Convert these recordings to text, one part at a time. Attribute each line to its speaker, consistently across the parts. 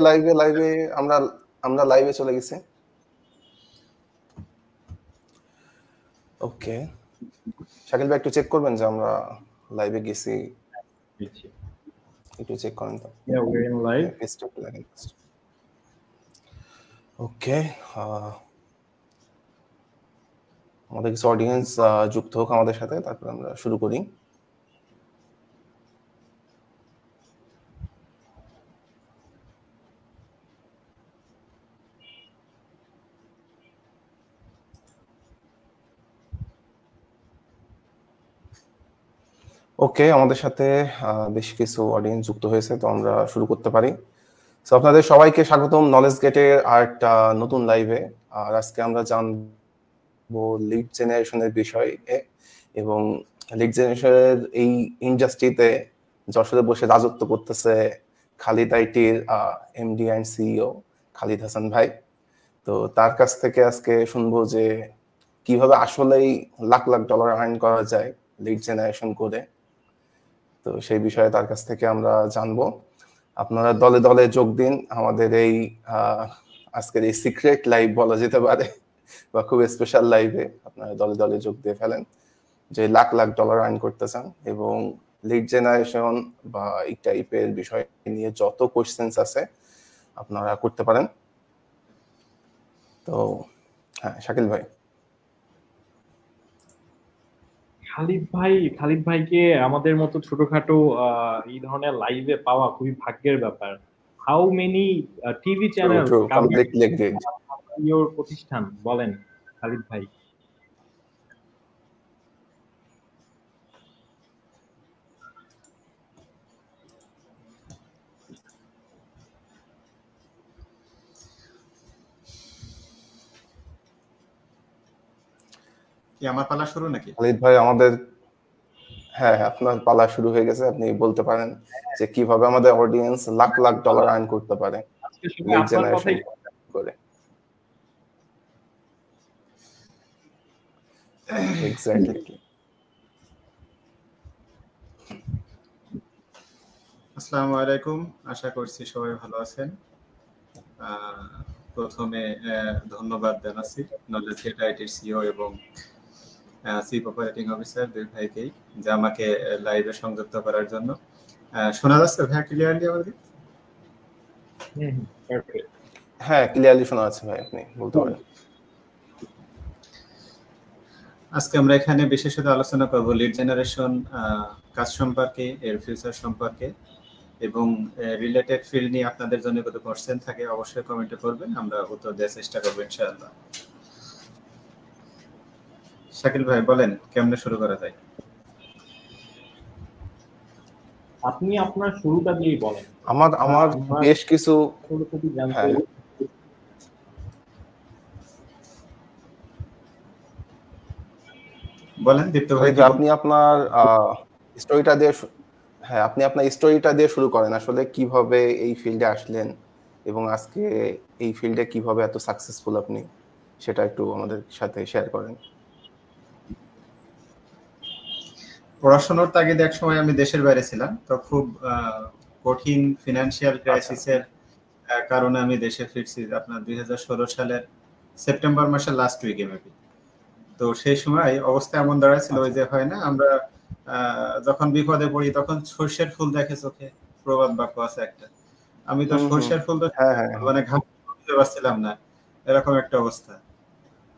Speaker 1: লাইভে আমরা আমরা লাইভে চলে গেছি। ওকে, শাকিল ভাই একটু চেক করবেন যে আমরা লাইভে গেছি, একটু চেক করেন তো। ওকে, আমাদের কিছু অডিয়েন্স যুক্ত হোক আমাদের সাথে, তারপর আমরা শুরু করি। ওকে, আমাদের সাথে বেশ কিছু অডিয়েন্স যুক্ত হয়েছে, তো আমরা শুরু করতে পারি। তো আপনাদের সবাইকে স্বাগতম নলেজ গেটের আরেকটা নতুন লাইভে। আর আজকে আমরা জানবো লিড জেনারেশনের বিষয়ে, এবং লিড জেনারেশনের এই ইন্ডাস্ট্রিতে যশোরে বসে রাজত্ব করতেছে খালিদ আইটির MD and CEO Khalid Hasan ভাই। তো তার কাছ থেকে আজকে শুনবো যে কিভাবে আসলেই লাখ লাখ ডলার আর্ন করা যায় লিড জেনারেশন করে। তো সেই বিষয়ে তার কাছ থেকে আমরা জানবো। আপনারা দলে দলে যোগ দিন আমাদের এই আজকের এই সিক্রেট লাইভ বলা যেতে পারে, বা খুব স্পেশাল লাইভে আপনারা দলে দলে যোগ দিয়ে ফেলেন যে লাখ লাখ ডলার আর্ন করতে চান, এবং লিড জেনারেশন বা এই টাইপের বিষয় নিয়ে যত কোশ্চেন্স আছে আপনারা করতে পারেন। তো হ্যাঁ, শাকিল ভাই।
Speaker 2: খালিদ ভাইকে আমাদের মতো ছোটখাটো এই ধরনের লাইভে পাওয়া খুবই ভাগ্যের ব্যাপার। হাউ মেনি টিভি চ্যানেল প্রতিষ্ঠান বলেন খালিদ ভাই?
Speaker 3: আমার পালা শুরু নাকি?
Speaker 1: খালিদ ভাই আমাদের, হ্যাঁ আপনার পালা শুরু হয়ে গেছে, আপনি বলতে পারেন যে কিভাবে আমাদের audience lakh lakh dollar earn করতে পারে লিড জেনারেশন করে। এক্স্যাক্টলি।
Speaker 3: আসসালামু আলাইকুম, আশা করছি সবাই ভালো আছেন। প্রথমে ধন্যবাদ জানাচ্ছি নলেজ গেট আইটির সিইও এবং চিফ অপারেটিং অফিসার দুই ভাইকেই যে আমাকে লাইভে সংযুক্ত করার জন্য। শোনা যাচ্ছে ভাই ক্লিয়ারলি আমাদের?
Speaker 1: হ্যাঁ ক্লিয়ারলি শোনা যাচ্ছে ভাই, আপনি বলতে পারেন।
Speaker 3: আজকে আমরা এখানে বিশেষত আলোচনা করব লিড জেনারেশন কাজ সম্পর্কে, এর ফিউচার সম্পর্কে, এবং রিলেটেড ফিল্ড নিয়ে আপনাদের জন্য কত কোশ্চেন থাকে অবশ্যই কমেন্টে করবেন, আমরা উত্তর দেওয়ার চেষ্টা করব ইনশাআল্লাহ। শাকিল ভাই বলেন কেমনে শুরু করা যায়?
Speaker 2: আপনি আপনার শুরুটা দিয়ে বলেন।
Speaker 1: আমার বেশ কিছু
Speaker 3: বলেন দীপ্ত ভাই।
Speaker 1: আপনি আপনার স্টোরিটা দিয়ে, হ্যাঁ আপনি আপনার স্টোরিটা দিয়ে শুরু করেন, আসলে কিভাবে এই ফিল্ডে আসলেন এবং আজকে এই ফিল্ডে কিভাবে এত সাকসেসফুল আপনি, সেটা একটু আমাদের সাথে শেয়ার করেন।
Speaker 3: পড়াশোনার তাগিদে এক সময় আমি দেশের বাইরে ছিলাম, তো খুব কঠিন ফিনান্সিয়াল ক্রাইসিসের কারণে আমি দেশে ফিরছি আপনার 2016 সালের সেপ্টেম্বর মাসের লাস্ট উইকে মেবি। তো সেই সময় অবস্থা এমন দাঁড়াচ্ছিল, ওই যে হয় না আমরা যখন বিপদে পড়ি তখন সর্ষের ফুল দেখে চোখে, প্রবাদ বাক্য আছে একটা। আমি তো সর্ষের ফুল মানে ঘামতে পারছিলাম না, এরকম একটা অবস্থা।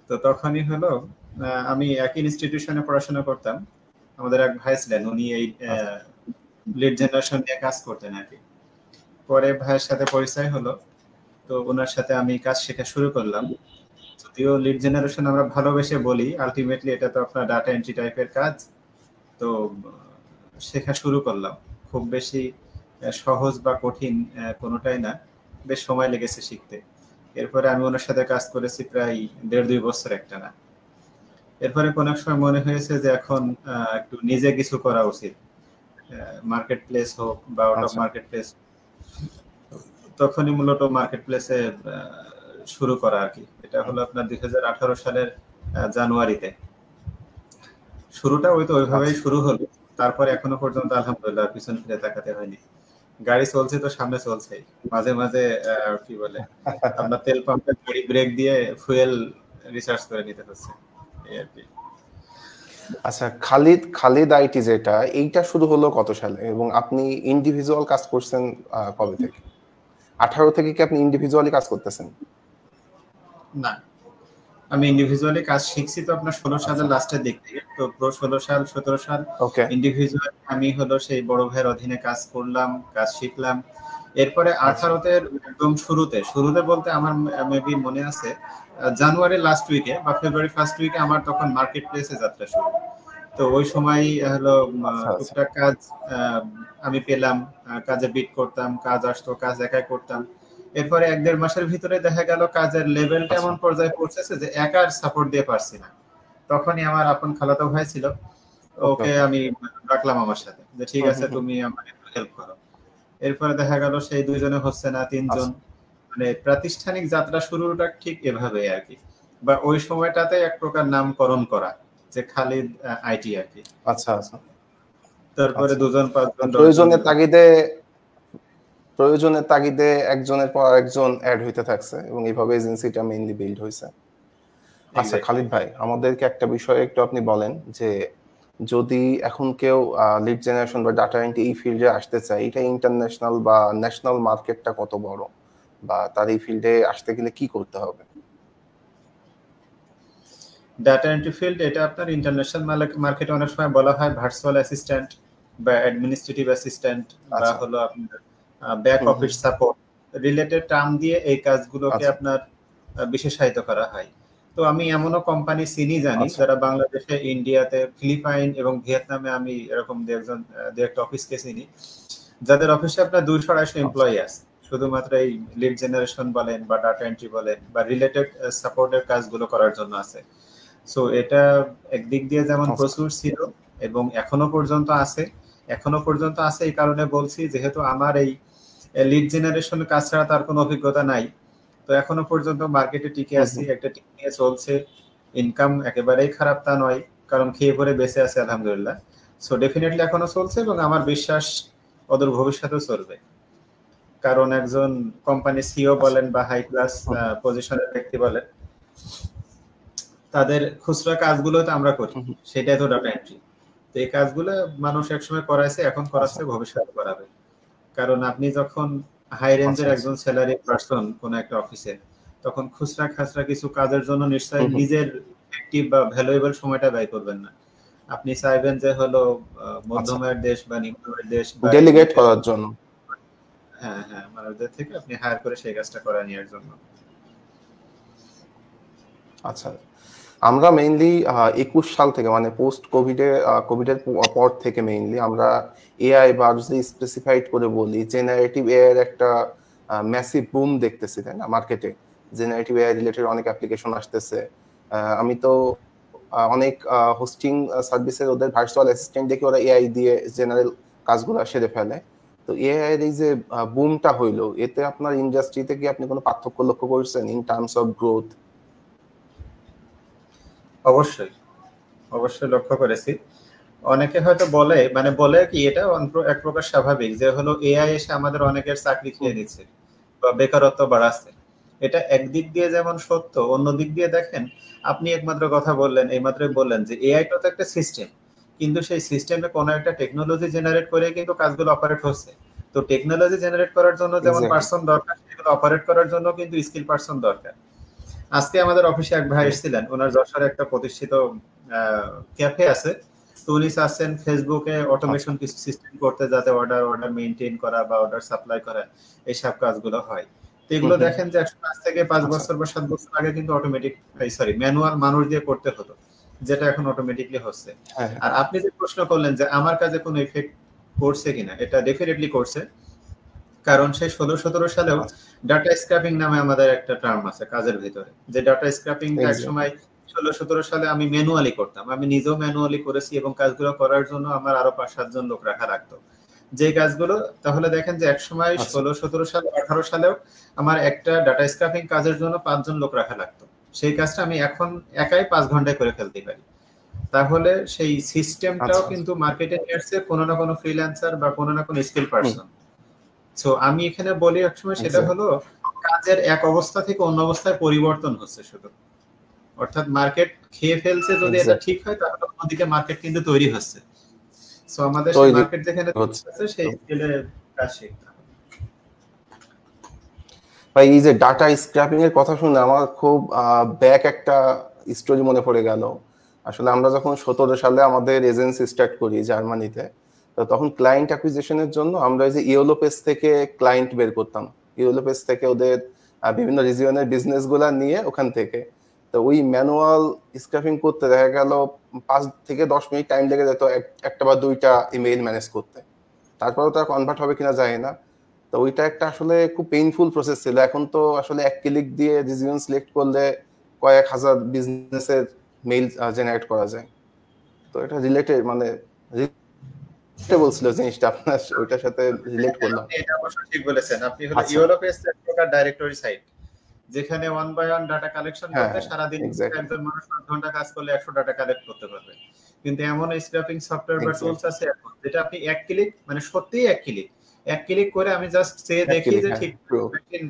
Speaker 3: তো তখনই হলো আমি একই ইনস্টিটিউশনে পড়াশোনা করতাম, আমাদের এক ভাই ছিলেন, উনি এই লিড জেনারেশন নিয়ে কাজ করতেন আর কি। পরে ভাইয়ের সাথে পরিচয় হলো, তো ওনার সাথে আমি কাজ শেখা শুরু করলাম। যদিও লিড জেনারেশন আমরা ভালোবেসে বলি, আলটিমেটলি এটা তো আপনার ডাটা এন্ট্রি টাইপের কাজ। তো শেখা শুরু করলাম, খুব বেশি সহজ বা কঠিন কোনোটাই না, বেশ সময় লেগেছে শিখতে। এরপরে আমি ওনার সাথে কাজ করেছি প্রায় 1.5-2 বছর একটা না। এরপরে কোন এক সময় মনে হয়েছে যে এখন একটু নিজে কিছু করা উচিত, মার্কেট প্লেস হোক বা আউট অফ মার্কেট প্লেস। তখনই মূলত মার্কেট প্লেসে শুরু করা আর কি। এটা হলো আপনার 2018 সালের জানুয়ারিতে। শুরুটা ওইভাবেই শুরু হলো, তারপরে এখনো পর্যন্ত আলহামদুলিল্লাহ পিছন ফিরে তাকাতে হয়নি। গাড়ি চলছে তো সামনে চলছেই, মাঝে মাঝে কি বলে আপনার তেল পাম্পে গাড়ি ব্রেক দিয়ে ফুয়েল রিচার্জ করে নিতে হচ্ছে এই আর কি।
Speaker 1: আচ্ছা, খালিদ আইটি যেটা, এইটা শুরু হলো কত সালে এবং আপনি ইন্ডিভিজুয়াল কাজ করছেন কবে থেকে? 18 থেকে কি আপনি ইন্ডিভিজুয়ালি কাজ করতেছেন?
Speaker 3: না, আমি ইন্ডিভিজুয়ালি কাজ শিখছি তো আপনার 16 সালের লাস্টের দিক থেকে। তো পুরো 16 সাল 17 সাল
Speaker 1: ওকে।
Speaker 3: ইন্ডিভিজুয়ালি আমি হলো সেই বড় ভাইয়ের অধীনে কাজ করলাম, কাজ শিখলাম। এরপরে 18তে একদম শুরুতে বলতে আমার মেবি মনে আছে জানুয়ারি লাস্ট উইকে বা ফেব্রুয়ারি ফার্স্ট উইকে আমার তখন মার্কেট প্লেসে যাত্রা শুরু। তো ওই সময় হলো টুকটাক কাজ আমি পেলাম, কাজে বিট করতাম, কাজ আসতো, কাজ একাই করতাম। এরপরে 1-1.5 মাসের ভিতরে দেখা গেল কাজের লেভেলটা এমন পর্যায়ে পৌঁছেছে যে একার সাপোর্ট দিয়ে পারছি না। তখনই আমার আপন খালাতো ভাই ছিল, ওকে আমি রাখলাম আমার সাথে যে ঠিক আছে তুমি আমাকে হেল্প করো। এরপরে দেখা গেল সেই 2 জনে হচ্ছে না, 3 জন, মানে প্রাতিষ্ঠানিক যাত্রা শুরুটা ঠিক এভাবে আর কি, বা ওই সময়টাতে এক প্রকার নামকরণ করা যে খালিদ আইটি আর কি।
Speaker 1: আচ্ছা আচ্ছা।
Speaker 3: তারপরে 2 জন 5 জন
Speaker 1: প্রয়োজনের তাগিদে একজনের পর একজন অ্যাড হইতে থাকছে এবং এইভাবে এজেন্সিটা মেইনলি বিল্ড হয়েছে। আচ্ছা খালিদ ভাই, আমাদেরকে একটা বিষয় একটু আপনি বলেন যে যদি এখন কেউ লিড জেনারেশন বা ডাটা এন্ট্রি এই ফিল্ডে আসতে চায়, এটা ইন্টারন্যাশনাল বা ন্যাশনাল মার্কেটটা কত বড়, বা তার এই ফিল্ডে আসতে গেলে কি করতে হবে?
Speaker 3: ডাটা এন্ট্রি ফিল্ড এটা আপনার ইন্টারন্যাশনাল মার্কেটে অনেক সময় বলা হয় ভার্চুয়াল অ্যাসিস্ট্যান্ট বা অ্যাডমিনিস্ট্রেটিভ অ্যাসিস্ট্যান্ট বা হলো আপনার back office support related term দিয়ে এই কাজগুলোকে আপনার বিশেষায়িত করা হয়। তো আমি এমনও কোম্পানি চিনি জানি যারা বাংলাদেশে, ইন্ডিয়াতে, ফিলিপাইন এবং ভিয়েতনামে আমি এরকম দু একটা অফিসকে চিনি যাদের অফিসে আপনার 200-250 এমপ্লয়ি আছে, শুধুমাত্র এই লিড জেনারেশন বলেন বা ডাটা এন্ট্রি বলেন বা রিলেটেড সাপোর্টের কাজগুলো করার জন্য আছে। সো এটা একদিক দিয়ে যেমন প্রচুর ছিল এবং এখনো পর্যন্ত আছে এই কারণে বলছি যেহেতু আমার এই লিড জেনারেশন কাজ ছাড়া তার কোনো অভিজ্ঞতা নাই, তো এখনো পর্যন্ত মার্কেটে টিকে আছি, একটা টিম নিয়ে চলছে। ইনকাম একেবারেই খারাপ তা নয়, কারণ খেয়ে পরে বেঁচে আছে আলহামদুলিল্লাহ। সো ডেফিনেটলি এখনো চলছে এবং আমার বিশ্বাস অদূর ভবিষ্যতেও চলবে, কারণ একজন কোম্পানি সিইও বলেন বা হাই ক্লাস পজিশনের ব্যক্তি বলেন, তাদের খুচরা কাজগুলো তো আমরা করি, সেটাই তো ডাটা এন্ট্রি। তো এই কাজগুলো মানুষ একসময় করাইছে, এখন করাচ্ছে, ভবিষ্যতে করাবে। কারণ আপনি যখন হাই রেঞ্জের একজন স্যালারি পারসন কোন একটা অফিসে, তখন খুচরা খাচরা কিছু কাজের জন্য নিশ্চয়ই নিজের অ্যাক্টিভ বা ভ্যালুয়েবল সময়টা ব্যয় করবেন না। আপনি চাইবেন যে হলো মধ্যমের দেশ বা নিম্নের দেশ
Speaker 1: ডেলিগেট করার জন্য,
Speaker 3: হ্যাঁ মানুষদের থেকে আপনি হায়ার করে সেই কাজটা করা নেওয়ার জন্য।
Speaker 1: আচ্ছা, আমরা মেইনলি 21 সাল থেকে মানে পোস্ট কোভিডের পর থেকে মেইনলি আমরা এআই বা যদি স্পেসিফাইড করে বলি জেনারেটিভ এআই এর একটা ম্যাসিভ বুম দেখতেছি, তাই না? মার্কেটে জেনারেটিভ এআই রিলেটেড অনেক অ্যাপ্লিকেশন আসতেছে। আমি তো অনেক হোস্টিং সার্ভিসের ওদের ভার্চুয়াল অ্যাসিস্ট্যান্ট দেখি ওরা এআই দিয়ে জেনারেল কাজগুলো সেরে ফেলে। তো এআই এর এই যে বুমটা হইলো, এতে আপনার ইন্ডাস্ট্রিতে কি আপনি কোনো পার্থক্য লক্ষ্য করছেন ইন টার্মস অফ গ্রোথ?
Speaker 3: অবশ্যই লক্ষ্য করেছি। অনেকে হয়তো বলে কি এটা এক প্রকার স্বাভাবিক যে হলো এআই এসে আমাদের অনেকের চাকরি খেয়ে নিচ্ছে বা বেকারত্ব বাড়াচ্ছে। এটা একদিক দিয়ে যেমন সত্য, অন্য দিক দিয়ে দেখেন, আপনি একমাত্র কথা বললেন, এইমাত্রই বললেন যে এআইটা তো একটা সিস্টেম, কিন্তু সেই সিস্টেমে কোনো একটা টেকনোলজি জেনারেট করে কিন্তু কাজগুলো অপারেট হচ্ছে। তো টেকনোলজি জেনারেট করার জন্য যেমন পার্সন দরকার, সেগুলো অপারেট করার জন্য কিন্তু স্কিল পার্সন দরকার। আজকে আমাদের অফিসে এক ভাই এসেছিলেন, ওনার যশোরে একটা প্রতিষ্ঠিত ক্যাফে আছে, তো উনি চাচ্ছেন ফেসবুকে অটোমেশন কিছু সিস্টেম করতে, যাতে অর্ডার মেইনটেইন করা বা অর্ডার সাপ্লাই করা এইসব কাজগুলো হয়। তো এগুলো দেখেন যে 105 থেকে 5 বছর বা 7 বছর আগে কিন্তু ম্যানুয়াল মানুষ দিয়ে করতে হতো, যেটা এখন অটোমেটিকলি হচ্ছে। আর আপনি যে প্রশ্ন করলেন যে আমার কাজে কোনো ইফেক্ট করছে কিনা, এটা ডেফিনেটলি করছে। কারণ সেই 16-17 সালেও ডাটা স্ক্র্যাপিং নামে আমাদের একটা টার্ম আছে কাজের ভিতরে, যে ডাটা স্ক্র্যাপিং এক সময় 16-17 সালে আমি ম্যানুয়ালি করতাম, আমি নিজেও ম্যানুয়ালি করেছি এবং কাজগুলো করার জন্য আমার আরো 5-7 জন লোক রাখা লাগতো। যে কাজগুলো তাহলে দেখেন যে এক সময় 16-17 সালে 18 সালেও আমার একটা ডাটা স্ক্র্যাপিং কাজের জন্য 5 জন লোক রাখা লাগতো, সেই কাজটা আমি এখন একাই 5 ঘন্টায় করে ফেলতে পারি। তাহলে সেই সিস্টেমটাও কিন্তু মার্কেটে নিয়ে আসছে কোনো না কোনো ফ্রিল্যান্সার বা কোনো না কোনো স্কিল পারসন। সো আমি এখানে বলি একসময় সেটা হলো কাজের এক অবস্থা থেকে অন্য অবস্থায় পরিবর্তন হচ্ছে শুধু, অর্থাৎ মার্কেট খেয়ে ফেলছে যদি এটা ঠিক হয় তাহলে অন্যদিকে মার্কেট কিন্তু তৈরি হচ্ছে। সো আমাদের সেই মার্কেট যেখানে হচ্ছে সেই স্কেলে কাজ শিখতে হবে।
Speaker 1: ভাই এই যে ডাটা স্ক্র্যাপিং এর কথা শুনে আমার খুব ব্যাক একটা স্টোরি মনে পড়ে গেল। আসলে আমরা যখন 17 সালে আমাদের এজেন্সি স্টার্ট করি জার্মানিতে, তো তখন ক্লায়েন্ট অ্যাকুইজিশনের জন্য আমরা এই যে ইয়েলো পেজ থেকে ক্লায়েন্ট বের করতাম, ইয়েলো পেজ থেকে ওদের বিভিন্ন রিজিয়নের বিজনেস গুলা নিয়ে ওখান থেকে, তো ওই ম্যানুয়াল স্ক্র্যাপিং করতে দেখা গেল 5 থেকে 10 মিনিট টাইম লেগে যেত একটা বা দুইটা ইমেইল ম্যানেজ করতে, তারপরেও তার কনভার্ট হবে কিনা যায় না। তো ওইটা একটা আসলে খুব পেইনফুল প্রসেস ছিল। এখন তো আসলে এক ক্লিক দিয়ে রিজিয়ন সিলেক্ট করলে কয়েক হাজার বিজনেসের মেইল জেনারেট করা যায়। তো এটা রিলেটেড মানে বলছিল জিনিসটা আপনার ওইটার সাথে রিলেট করলাম।
Speaker 3: এটা অবশ্যই ঠিক বলেছেন আপনি। হলো ইয়েলো পেজ এক প্রকার ডাইরেক্টরি সাইট, যেখানে one by one data collection করতে সারা দিন একজন মানুষ 7 ঘন্টা কাজ করলে 100 ডাটা কালেক্ট করতে পারবে। কিন্তু এমন স্ক্র্যাপিং সফটওয়্যার বা টুলস আছে এখন যেটা আপনি এক ক্লিক, মানে সত্যিই এক ক্লিক করে আমি জাস্ট চেয়ে দেখি যে ঠিক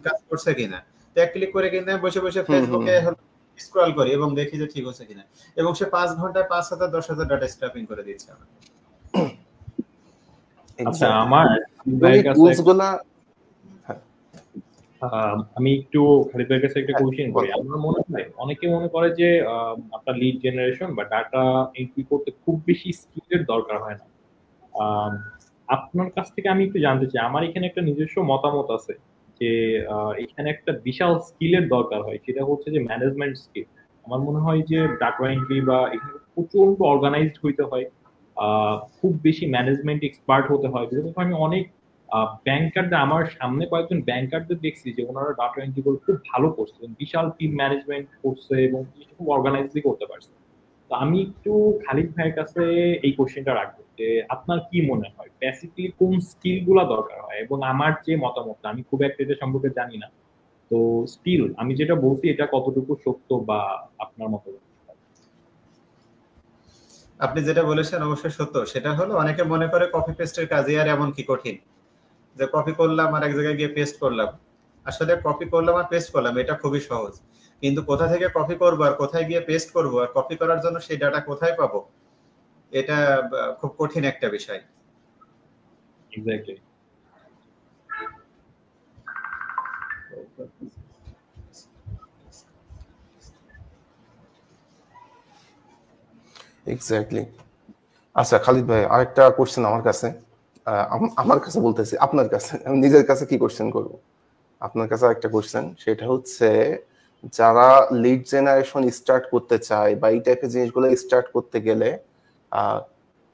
Speaker 3: কাজ করছে কিনা। তো এক ক্লিক করে কিন্তু বসে বসে ফেসবুকে স্ক্রল করি এবং দেখি যে ঠিক হচ্ছে কিনা, এবং সে 5 ঘন্টায় 5000 10,000 ডাটা স্ক্র্যাপিং করে দিচ্ছে আমাকে।
Speaker 2: আচ্ছা আমার আমি একটু খালিদের কাছে একটা কোশ্চেন করি। আমার মনে হয় অনেকে মনে করে যে আপনার লিড জেনারেশন বা ডাটা এন্ট্রি করতে খুব বেশি স্কিলের দরকার হয় না। আপনার কাছ থেকে আমি একটু জানতে চাই, আমার এখানে একটা নিজস্ব মতামত আছে যে এখানে একটা বিশাল স্কিলের দরকার হয়, সেটা হচ্ছে যে ম্যানেজমেন্ট স্কিল। আমার মনে হয় যে ডাটা এন্ট্রি বা এখানে প্রচন্ড অর্গানাইজড হইতে হয়, খুব বেশি ম্যানেজমেন্ট এক্সপার্ট হতে হয়। বিশেষ আমি অনেক ব্যাংকারদের, আমার সামনে কয়েকজন ব্যাংকারদের দেখছি যে ওনারা ডাটা এন্ট্রি করে খুব ভালো করছে, বিশাল টিম ম্যানেজমেন্ট করছে এবং খুব অর্গানাইজলি করতে পারছে। তো আমি একটু খালিদ ভাইয়ের কাছে এই কোশ্চেনটা রাখবো যে আপনার কি মনে হয় বেসিক্যালি কোন স্কিল গুলা দরকার হয়? এবং আমার যে মতামত, আমি খুব একটা এটা সম্পর্কে জানি না, তো স্টিল আমি যেটা বলছি এটা কতটুকু সত্য বা আপনার মতামত?
Speaker 3: আপনি যেটা বলেছেন অবশ্যই সত্য। সেটা হলো অনেকে মনে করে কপি পেস্টের কাজই আর এমন কি কঠিন, যে কপি করলাম আর এক জায়গায় গিয়ে পেস্ট করলাম। আসলে কপি করলাম আর পেস্ট করলাম এটা খুবই সহজ, কিন্তু কোথা থেকে কপি করবো আর কোথায় গিয়ে পেস্ট করবো আর কপি করার জন্য সেই ডাটা কোথায় পাবো, এটা খুব কঠিন একটা বিষয়।
Speaker 2: এক্স্যাক্টলি।
Speaker 1: এক্স্যাক্টলি। আচ্ছা খালিদ ভাই আরেকটা কোশ্চেন আমার কাছে বলতেছি, আপনার কাছে, আমি নিজের কাছে কি কোশ্চেন করব, আপনার কাছে একটা কোশ্চেন, সেটা হচ্ছে যারা লিড জেনারেশন স্টার্ট করতে চায় বা এই টাইপের জিনিসগুলো স্টার্ট করতে গেলে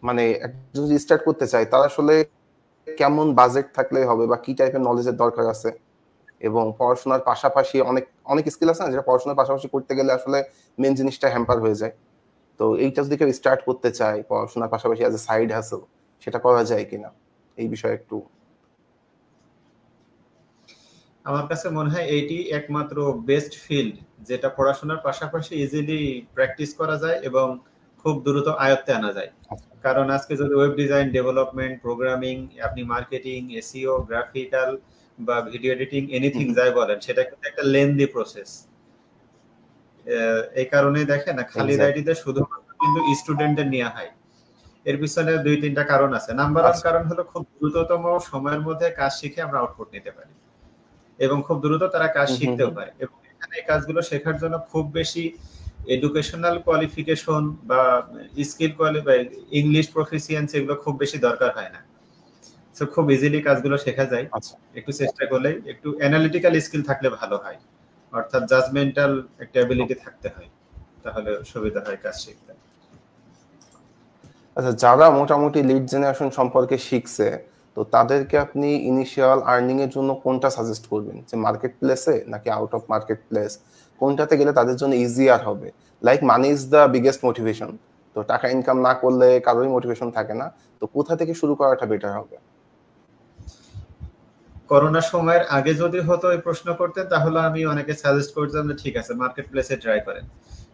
Speaker 1: মানে একজন যদি স্টার্ট করতে চায় তার আসলে কেমন বাজেট থাকলে হবে বা কি টাইপের নলেজের দরকার আছে, এবং পড়াশোনার পাশাপাশি অনেক স্কিল আছে না যেটা পড়াশোনার পাশাপাশি করতে গেলে আসলে মেন জিনিসটা হ্যাম্পার হয়ে যায়। তো এইটা যদি কেউ স্টার্ট করতে চায় পড়াশোনার পাশাপাশি অ্যাজ এ সাইড হাসেল, সেটা করা যায় কিনা এই বিষয়ে একটু।
Speaker 3: আমার কাছে মনে হয় এইটি একমাত্র বেস্ট ফিল্ড যেটা পড়াশোনার পাশাপাশি ইজিলি প্র্যাকটিস করা যায় এবং খুব দ্রুত আয়ত্তে আনা যায়। কারণ আজকে যদি ওয়েব ডিজাইন, ডেভেলপমেন্ট, প্রোগ্রামিং, আপনি মার্কেটিং, এসইও, গ্রাফিক্যাল বা ভিডিও এডিটিং, এনিথিং যাই বলেন, সেটা কিন্তু একটা লেন্দি প্রসেস। এই কারণে দেখেন না খালিদ আইডিতে শুধুমাত্র কিন্তু স্টুডেন্টদের নেওয়া হয়। এর পিছনে 2-3টা কারণ আছে। নাম্বার 1 কারণ হলো খুব দ্রুততম সময়ের মধ্যে কাজ শিখে আমরা আউটপুট নিতে পারি এবং খুব দ্রুত তারা কাজ শিখতেও পারে। এবং এখানে এই কাজগুলো শেখার জন্য খুব বেশি এডুকেশনাল কোয়ালিফিকেশন বা স্কিল কোয়ালিফাই, ইংলিশ প্রফিসিয়েন্সি এগুলো খুব বেশি দরকার হয় না। সো খুব ইজিলি কাজগুলো শেখা যায়। একটু চেষ্টা করলে, একটু অ্যানালিটিক্যাল স্কিল থাকলে ভালো হয়, অর্থাৎ জাজমেন্টাল একটা এবিলিটি থাকতে হয়, তাহলে সুবিধা হয় কাজ শিখতে।
Speaker 1: আচ্ছা যারা মোটামুটি লিড জেনারেশন সম্পর্কে শিখছে, তো তাদেরকে আপনি ইনিশিয়াল আর্নিং এর জন্য কোনটা সাজেস্ট করবেন, যে মার্কেট প্লেসে নাকি আউট অফ মার্কেট প্লেস, কোনটাতে গেলে তাদের জন্য ইজিয়ার হবে? Like money is the biggest motivation, তো টাকা ইনকাম না করলে কারোরই মোটিভেশন থাকে না, তো কোথা থেকে শুরু করাটা বেটার হবে?
Speaker 3: করোনার সময়ের আগে যদি হতো এই প্রশ্ন করতেন তাহলে আমি অনেকে সাজেস্ট করতাম যে ঠিক আছে মার্কেট প্লেসে ট্রাই করেন।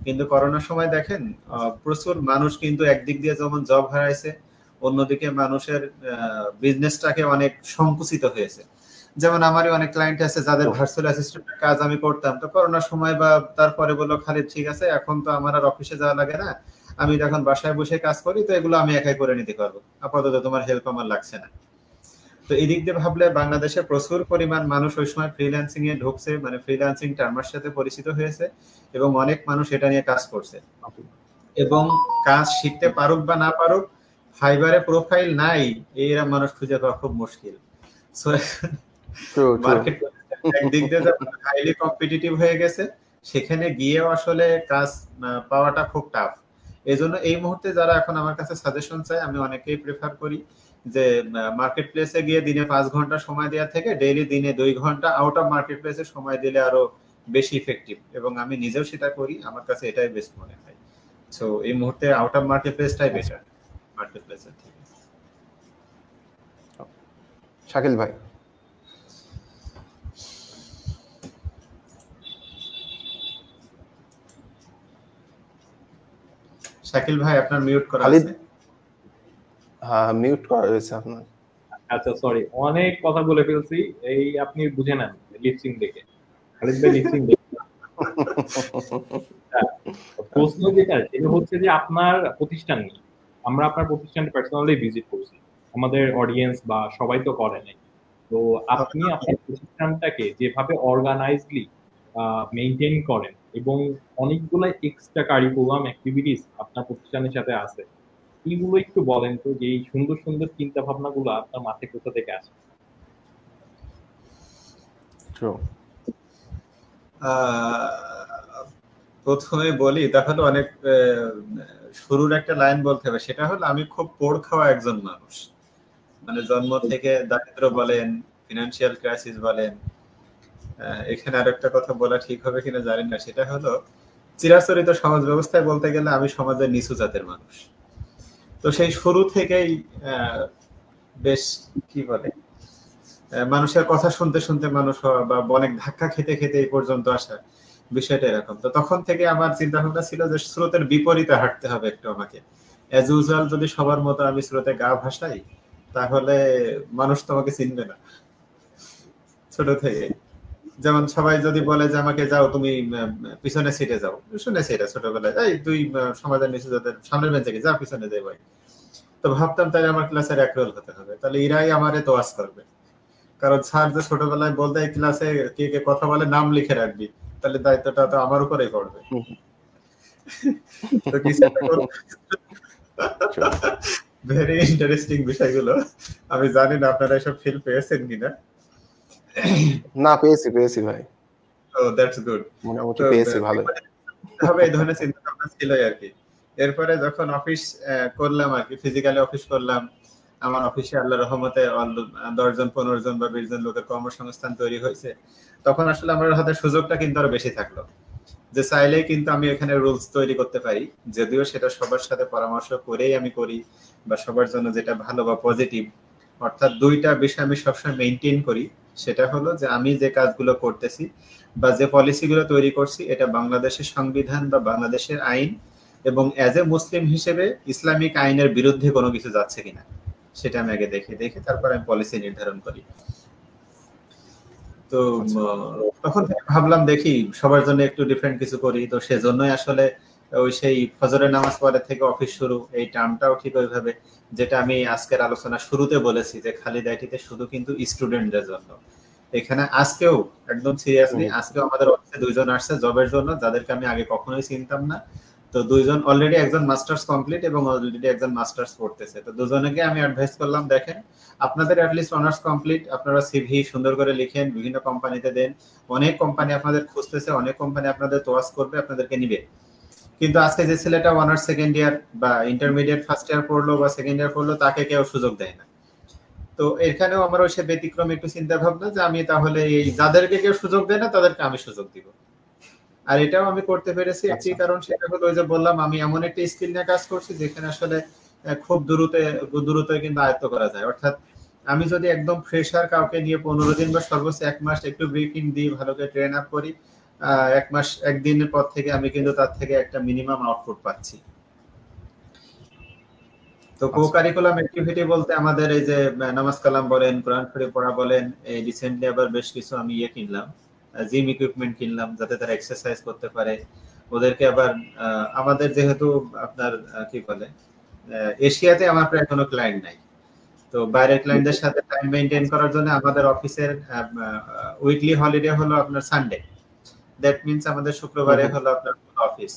Speaker 3: কিন্তু করোনার সময় দেখেন প্রচুর মানুষ কিন্তু একদিক দিয়ে যেমন জব হারাইছে, অন্যদিকে মানুষের বিজনেসটাকে অনেক সংকুচিত হয়েছে। যেমন আমারই অনেক ক্লায়েন্ট আছে যাদের ভার্চুয়াল অ্যাসিস্ট্যান্টের কাজ আমি করতাম, তো করোনার সময় বা তারপরে বললো খালিদ ঠিক আছে এখন তো আমার আর অফিসে যাওয়া লাগে না, আমি এখন বাসায় বসে কাজ করি, তো এগুলো আমি একাই করে নিতে পারবো, আপাতত তোমার হেল্প আমার লাগছে না। তো এই দিক দিয়ে ভাবলে বাংলাদেশে প্রচুর পরিমাণ মানুষ ওই সময় ফ্রিল্যান্সিং এ ঢুকছে, মানে ফ্রিল্যান্সিং টার্মের সাথে পরিচিত হয়েছে এবং অনেক মানুষ এটা নিয়ে কাজ করছে। এবং কাজ শিখতে পারুক বা না পারুক, ফাইবারে প্রোফাইল নাই এইরকম মানুষ খুঁজে পাওয়া খুব মুশকিল। সো মার্কেট একদিক দিয়ে হাইলি কম্পিটিটিভ হয়ে গেছে, সেখানে গিয়েও আসলে কাজ পাওয়াটা খুব টাফ। এজন্য এই মুহূর্তে যারা এখন আমার কাছে সাজেশন চায়, আমি অনেকেই প্রেফার করি যে মার্কেট প্লেসে গিয়ে দিনে 5 ঘন্টা সময় দেওয়া থেকে ডেইলি দিনে 2 ঘন্টা আউট অফ মার্কেট প্লেসে সময় দিলে আরো বেশি ইফেক্টিভ, এবং আমি নিজেও সেটা করি, আমার কাছে এটাই বেস্ট মনে হয়। সো এই মুহূর্তে আউট অফ মার্কেট প্লেসটাই বেটার মার্কেট প্লেসের থেকে।
Speaker 1: শাকিল ভাই।
Speaker 3: শাকিল ভাই আপনার মিউট করা
Speaker 1: খালিদ,
Speaker 3: আছে।
Speaker 1: হ্যাঁ মিউট করা রয়েছে আপনার।
Speaker 2: আচ্ছা সরি, অনেক কথা বলে ফেলছি, এই আপনি বুঝে নেন লিপসিং দেখে। খালিদ ভাই লিপসিং দেখে প্রশ্ন যেটা সেটা হচ্ছে যে আপনার প্রতিষ্ঠান নিয়ে, আমরা আপনার প্রতিষ্ঠানে পার্সোনালি ভিজিট করছি, আমাদের অডিয়েন্স বা সবাই তো করে নাই। তো আপনি আপনার প্রতিষ্ঠানটাকে যেভাবে অর্গানাইজলি মেইনটেইন করেন এবং অনেকগুলো এক্সট্রা কারিকুলাম অ্যাক্টিভিটিস আপনার প্রতিষ্ঠানের সাথে আছে, এইগুলো একটু বলেন তো, যে এই সুন্দর সুন্দর চিন্তা ভাবনাগুলো আপনার মাথায় কোথা থেকে আসে?
Speaker 3: প্রথমে বলি তাহলে অনেক শুরুর একটা লাইন বলতে হবে, সেটা হলো আমি খুব পোড় খাওয়া একজন মানুষ, মানে জন্ম থেকে দারিদ্র বলেন, ফিনান্সিয়াল ক্রাইসিস বলেন। এখানে আরেকটা কথা বলা ঠিক হবে কিনা জানি না, সেটা হলো চিরাচরিত সমাজ ব্যবস্থায় বলতে গেলে আমি সমাজের নিচু জাতের মানুষ। তো সেই শুরু থেকেই বেশ কি বলে মানুষের কথা শুনতে শুনতে মানুষ হওয়া বা অনেক ধাক্কা খেতে খেতে এই পর্যন্ত আসা, বিষয়টা এরকম। তো তখন থেকে আমার চিন্তা ভাবনা ছিল যে স্রোতের বিপরীতে হাঁটতে হবে একটু আমাকে। অ্যাজ ইউজুয়াল যদি সবার মতো আমি স্রোতে গা ভাসাই তাহলে মানুষ তোমাকে চিনবে না। ছোট থেকে যেমন সবাই যদি বলে যে আমাকে যাও তুমি পিছনে সিটে যাও, শুনেছি এটা ছোটবেলায়, এই তুই সমাজের নিচু জাতের সামনের বেঞ্চে যা, পিছনে যাই ভাই। তো ভাবতাম তাই আমার ক্লাসের এক রোল হতে হবে, তাহলে এরাই আমারে তোয়াজ করবে। কারণ স্যার যে ছোটবেলায় বলতে ক্লাসে কে কে কথা বলে নাম লিখে রাখবি, তাহলে দায়িত্বটা তো আমার উপরেই পড়বে। তো কিছু ভেরি ইন্টারেস্টিং বিষয়গুলো, আমি জানি না আপনারা এসব ফিল পেয়েছেন কিনা।
Speaker 1: না পেয়েছি ভাই।
Speaker 3: ও দ্যাটস গুড,
Speaker 1: মোটামুটি পেয়েছি ভালো
Speaker 3: হবে। এই ধরনের চিন্তা ভাবনা ছিলই আর কি। এরপরে যখন অফিস করলাম আর কি, ফিজিক্যালি অফিস করলাম, আমার অফিসে আল্লাহর রহমতে 10 জন 15 জন বা 20 জন লোকের কর্মসংস্থান তৈরি হয়েছে। তখন আসলে আমার হাতে সুযোগটা কিন্তু আরো বেশি থাকলো, যে চাইলেই কিন্তু আমি এখানে রুলস তৈরি করতে পারি, যদিও সেটা সবার সাথে পরামর্শ করেই আমি করি, বা সবার জন্য যেটা ভালো বা পজিটিভ। অর্থাৎ দুইটা বিষয় আমি সবসময় মেনটেন করি, সেটা হলো যে আমি যে কাজগুলো করতেছি বা যে পলিসিগুলো তৈরি করছি এটা বাংলাদেশের সংবিধান বা বাংলাদেশের আইন এবং অ্যাজ এ মুসলিম হিসেবে ইসলামিক আইনের বিরুদ্ধে কোনো কিছু যাচ্ছে কিনা সেটা আমি আগে দেখে তারপর আমি পলিসি নির্ধারণ করি। তো তখন ভাবলাম দেখি সবার জন্য একটু ডিফারেন্ট কিছু করি, তো সেজন্যই আসলে ওই সেই ফজরের নামাজ পরে থেকে অফিস শুরু, এই টার্মটাও ঠিক ওইভাবে, যেটা আমি আজকের আলোচনা শুরুতে বলেছি যে খালিদ আইটিতে শুধু কিন্তু স্টুডেন্টদের জন্য। এখানে আজকেও একদম সিরিয়াসলি আজকেও আমাদের অফিসে 2 জন আসছে জবের জন্য, যাদেরকে আমি আগে কখনোই চিনতাম না। তো 2 জন অলরেডি, একজন মাস্টার্স কমপ্লিট এবং অলরেডি একজন মাস্টার্স পড়তেছে। তো দুজনকে আমি অ্যাডভাইস করলাম দেখেন আপনাদের অ্যাটলিস্ট অনার্স কমপ্লিট, আপনারা সিভি সুন্দর করে লিখেন, বিভিন্ন কোম্পানিতে দেন, অনেক কোম্পানি আপনাদের খুঁজতেছে, অনেক কোম্পানি আপনাদের তোয়াজ করবে, আপনাদেরকে নিবে। কিন্তু আজকে যে ছেলেটা অনার্স সেকেন্ড ইয়ার বা ইন্টারমিডিয়েট ফার্স্ট ইয়ার পড়লো বা সেকেন্ড ইয়ার পড়লো, তাকে কেউ সুযোগ দেয় না। তো এখানেও আমার ওই সে ব্যতিক্রম একটু চিন্তা ভাবনা যে আমি তাহলে এই যাদেরকে কেউ সুযোগ দেয় না তাদেরকে আমি সুযোগ দিব। আর এটাও আমি করতে পেরেছি একটি কারণ, সেটা হলো ওই যে বললাম আমি এমন একটা স্কিল নিয়ে কাজ করছি যেখানে আসলে খুব দ্রুত কিন্তু আয়ত্ত করা যায়। অর্থাৎ আমি যদি একদম ফ্রেশার কাউকে নিয়ে 15 দিন বা সর্বোচ্চ 1 মাস একটু ব্রিফিং দিই, ভালো করে ট্রেন আপ করি, 1 মাস 1 দিনের পর থেকে আমি কিন্তু তার থেকে একটা মিনিমাম আউটপুট পাচ্ছি। তো তো কো কারিকুলাম অ্যাক্টিভিটি বলতে আমাদের এই যে নামাজ কালাম বলেন, কোরআন শরীফ পড়া বলেন, এই রিসেন্টলি আবার বেশ কিছু আমি কিনলাম, জিম ইকুইপমেন্ট কিনলাম যাতে তারা এক্সারসাইজ করতে পারে। ওদেরকে আবার আমাদের যেহেতু আপনার কি বলে এশিয়াতে আমার প্রায় কোনো ক্লায়েন্ট নাই, তো বাইরের ক্লায়েন্টদের সাথে টাইম মেইনটেইন করার জন্য আমাদের অফিসের উইকলি হলিডে হলো আপনার সানডে। দ্যাট মিন্স আমাদের শুক্রবারে হলো আপনার অফিস।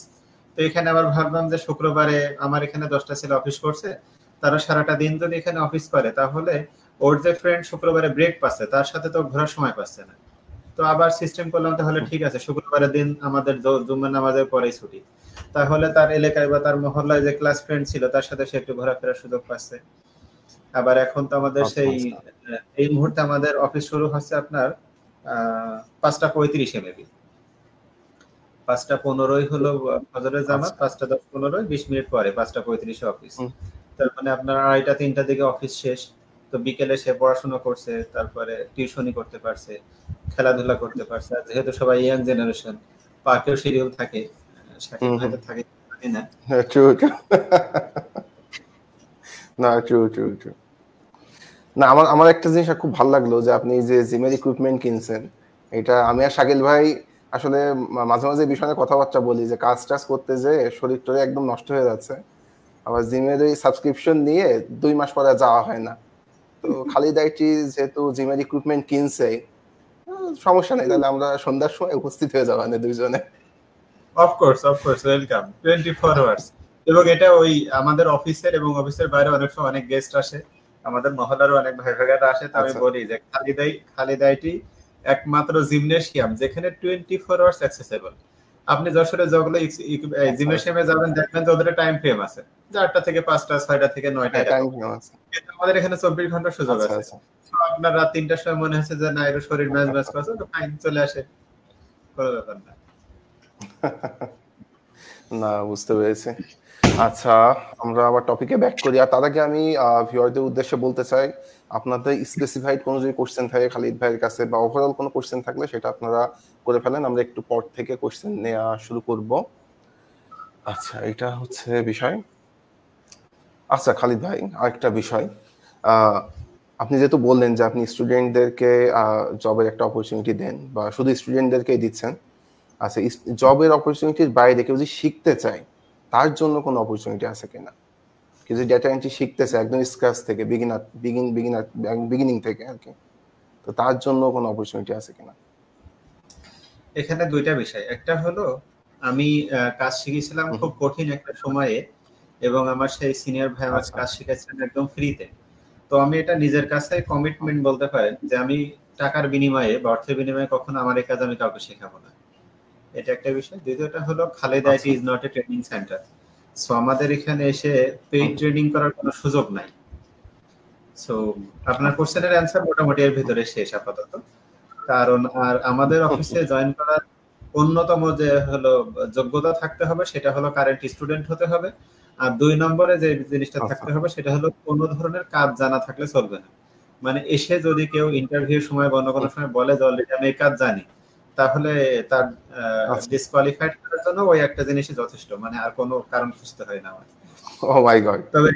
Speaker 3: তো এখানে আবার ভাবলাম যে শুক্রবারে আমার এখানে 10টা ছেলে অফিস করছে, তারা সারাটা দিন যদি এখানে অফিস করে তাহলে ওর যে ফ্রেন্ড শুক্রবারে ব্রেক পাচ্ছে তার সাথে তো ঘোরার সময় পাচ্ছে না। তো আবার সিস্টেম করলাম তাহলে ঠিক আছে শুক্রবারের দিন আমাদের জুম্মার নামাজের পরেই ছুটি, তাহলে তার এলাকায় বা তার মহল্লায় যে ক্লাস ফ্রেন্ড ছিল তার সাথে সে একটু ঘোরাফেরার সুযোগ পাচ্ছে। আবার এখন তো আমাদের সেই এই মুহূর্তে আমাদের অফিস শুরু হচ্ছে আপনার 5:35 মেবি, 5:15 হলো ফজরের জামাত, 5:10-15 20 মিনিট পরে 5:35 অফিস। তার মানে আপনার 2:30-3টার দিকে অফিস শেষ। তো বিকেলে সে পড়াশোনা করছে, তারপরে টিউশনি করতে পারছে, খেলাধুলা করতে পারছে। আর যেহেতু সবাই ইয়াং জেনারেশন, পার্কেও শিডিউল থাকে, শাকিব ভাইদের থাকে না?
Speaker 1: না ট্রু। না আমার একটা জিনিস খুব ভালো লাগলো যে আপনি যে জিমের ইকুইপমেন্ট কিনছেন, এটা আমি আর শাকিল ভাই আসলে মাঝে মাঝে বিষয়ে কথাবার্তা বলি যে কাজ টাজ করতে যে শরীর টরে একদম নষ্ট হয়ে যাচ্ছে, আবার জিমের ওই সাবস্ক্রিপশন নিয়ে 2 মাস পরে যাওয়া হয় না। তো খালিদ আইটি যেহেতু জিমের ইকুইপমেন্ট কিনছে, সমস্যা নেই, তাহলে আমরা সন্ধ্যার সময় উপস্থিত হয়ে যাবো না দুইজনে।
Speaker 3: Of course welcome 24 hours. এবং এটা ওই আমাদের অফিসের এবং অফিসের বাইরে অনেক সময় অনেক গেস্ট আসে, আমাদের মহল্লারও অনেক ভাই ভাইরা আসে। তো আমি বলি যে খালিদ আইটি একমাত্র জিমনেশিয়াম যেখানে 24 আওয়ার্স অ্যাক্সেসিবল। আপনি যশোরে যেগুলো জিমনেশিয়ামে যাবেন দেখবেন যে ওদের টাইম ফ্রেম আছে, 4টা থেকে 5টা, 6টা থেকে 9টা টাইম ফ্রেম আছে। কিন্তু আমাদের এখানে 24 ঘন্টা সুযোগ আছে। আপনার রাত 3টার সময় মনে হচ্ছে যে না এর শরীর ম্যাচ করছে, তো ফাইন চলে আসে, কোনো ব্যাপার না।
Speaker 1: না বুঝতে পেরেছি। আচ্ছা আমরা আবার টপিকে ব্যাক করি। আর তার আগে আমি ভিউয়ারদের উদ্দেশ্যে বলতে চাই, আপনাদের স্পেসিফাইড কোনো যদি কোশ্চেন থাকে খালিদ ভাইয়ের কাছে বা ওভারঅল কোনো কোশ্চেন থাকলে সেটা আপনারা করে ফেলেন, আমরা একটু পর থেকে কোশ্চেন নেওয়া শুরু করব। আচ্ছা এটা হচ্ছে বিষয়। আচ্ছা খালিদ ভাই আরেকটা বিষয়, আপনি যেহেতু বললেন যে আপনি স্টুডেন্টদেরকে জবের একটা অপরচুনিটি দেন বা শুধু স্টুডেন্টদেরকেই দিচ্ছেন, আচ্ছা জবের অপরচুনিটির বাইরে কেউ যদি শিখতে চায় তার জন্য কোনো অপরচুনিটি আছে কিনা? কেউ যদি ডেটা এন্ট্রি শিখতেছে একদম স্ক্র্যাচ থেকে, বিগিনিং থেকে আর কি, তো তার জন্য কোনো অপরচুনিটি আছে কিনা?
Speaker 3: এখানে দুইটা বিষয়, একটা হলো আমি কাজ শিখেছিলাম খুব কঠিন একটা সময়ে এবং আমার সেই সিনিয়র ভাই আমার কাজ শিখাচ্ছিলেন একদম ফ্রিতে। তো আমি এটা নিজের কাছে কমিটমেন্ট বলতে পারেন যে আমি টাকার বিনিময়ে বা অর্থের বিনিময়ে কখনো আমার এই কাজ আমি কাউকে শেখাবো না, এটা একটা বিষয়। দ্বিতীয়টা হলো Khalid IT is not a training centre, so আমাদের এখানে এসে পেইড ট্রেনিং করার কোনো সুযোগ নাই। সো আপনার কোশ্চেনের অ্যান্সার মোটামুটি এর ভিতরে শেষ আপাতত। কারণ আর আমাদের অফিসে জয়েন করার অন্যতম যে হলো যোগ্যতা থাকতে হবে সেটা হলো কারেন্ট স্টুডেন্ট হতে হবে। আর 2 নম্বরে যে জিনিসটা থাকতে হবে সেটা হলো কোনো ধরনের কাজ জানা থাকলে চলবে না। মানে এসে যদি কেউ ইন্টারভিউ সময় বা অন্য কোনো সময় বলে যে অলরেডি আমি এই কাজ জানি, তাহলে তার ডিসকোয়ালিফাইড করার জন্য ওই একটা জিনিসই যথেষ্ট, মানে আর কোনো কারণ খুঁজতে হয় না আমার।
Speaker 1: ও মাই গড।
Speaker 3: তবে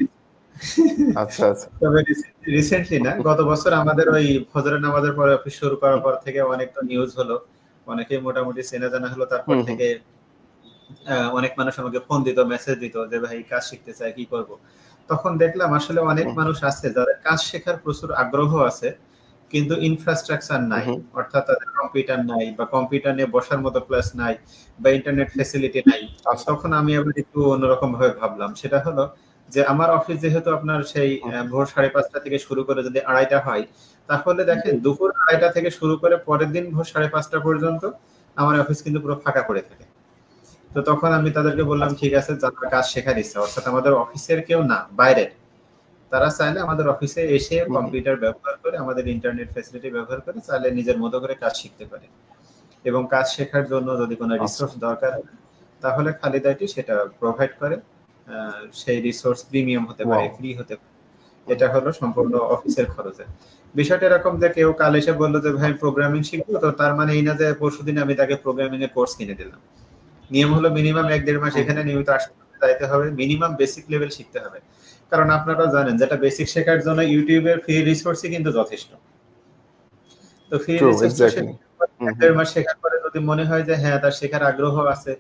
Speaker 1: আচ্ছা
Speaker 3: তবে রিসেন্টলি না, গত বছর আমাদের ওই ফজরের নামাজের পরে অফিস শুরু করার পর থেকে অনেক তো নিউজ হলো, অনেকেই মোটামুটি চেনা জানা হলো। তারপর থেকে অনেক মানুষ আমাকে ফোন দিত, মেসেজ দিত যে ভাই কাজ শিখতে চাই, কি করব। তখন দেখলাম আসলে অনেক মানুষ আছে যাদের কাজ শেখার প্রচুর আগ্রহ আছে কিন্তু ইনফ্রাস্ট্রাকচার নাই, অর্থাৎ তাদের কম্পিউটার নাই বা কম্পিউটার নিয়ে বসার মতো প্লেস নাই বা ইন্টারনেট ফ্যাসিলিটি নাই। তখন আমি আবার একটু অন্যরকম ভাবে ভাবলাম, সেটা হলো যে আমার অফিস যেহেতু আপনার সেই ভোর 5:30টা থেকে শুরু করে যদি 2:30টা হয়, তাহলে দেখেন দুপুর 2:30টা থেকে শুরু করে পরের দিন ভোর 5:30টা পর্যন্ত আমার অফিস কিন্তু পুরো ফাঁকা পড়ে থাকে। তো তখন আমি তাদেরকে বললাম ঠিক আছে, যারা কাজ শেখার ইচ্ছা, অর্থাৎ আমাদের অফিসের কেউ না বাইরের, তারা চাইলে আমাদের অফিসে এসে কম্পিউটার ব্যবহার করে আমাদের ইন্টারনেট ফ্যাসিলিটি ব্যবহার করে চাইলে নিজের মতো করে কাজ শিখতে পারে। এবং কাজ শেখার জন্য যদি কোনো রিসোর্স দরকার হয় তাহলে খালিদ আইটি সেটা প্রোভাইড করে। সেই রিসোর্স প্রিমিয়াম হতে পারে, ফ্রি হতে পারে, এটা হলো সম্পূর্ণ অফিসের খরচে। বিষয়টা এরকম যে কেউ কাল এসে বললো যে ভাই প্রোগ্রামিং শিখবো, তো তার মানে এই না যে পরশুদিন আমি তাকে প্রোগ্রামিং এর কোর্স কিনে দিলাম। নিয়ম হলো মিনিমাম 1-1.5 মাস এখানে নিয়মিত আসতে যাইতে হবে, মিনিমাম বেসিক লেভেল শিখতে হবে। কারণ আপনারা জানেন যেটা বেসিক শেখার জন্য ইউটিউবের ফ্রি রিসোর্সই কিন্তু যথেষ্ট। তো ফ্রি রিসোর্স দেড় মাস শেখার পরে যদি মনে হয় যে হ্যাঁ তার শেখার আগ্রহ আছে,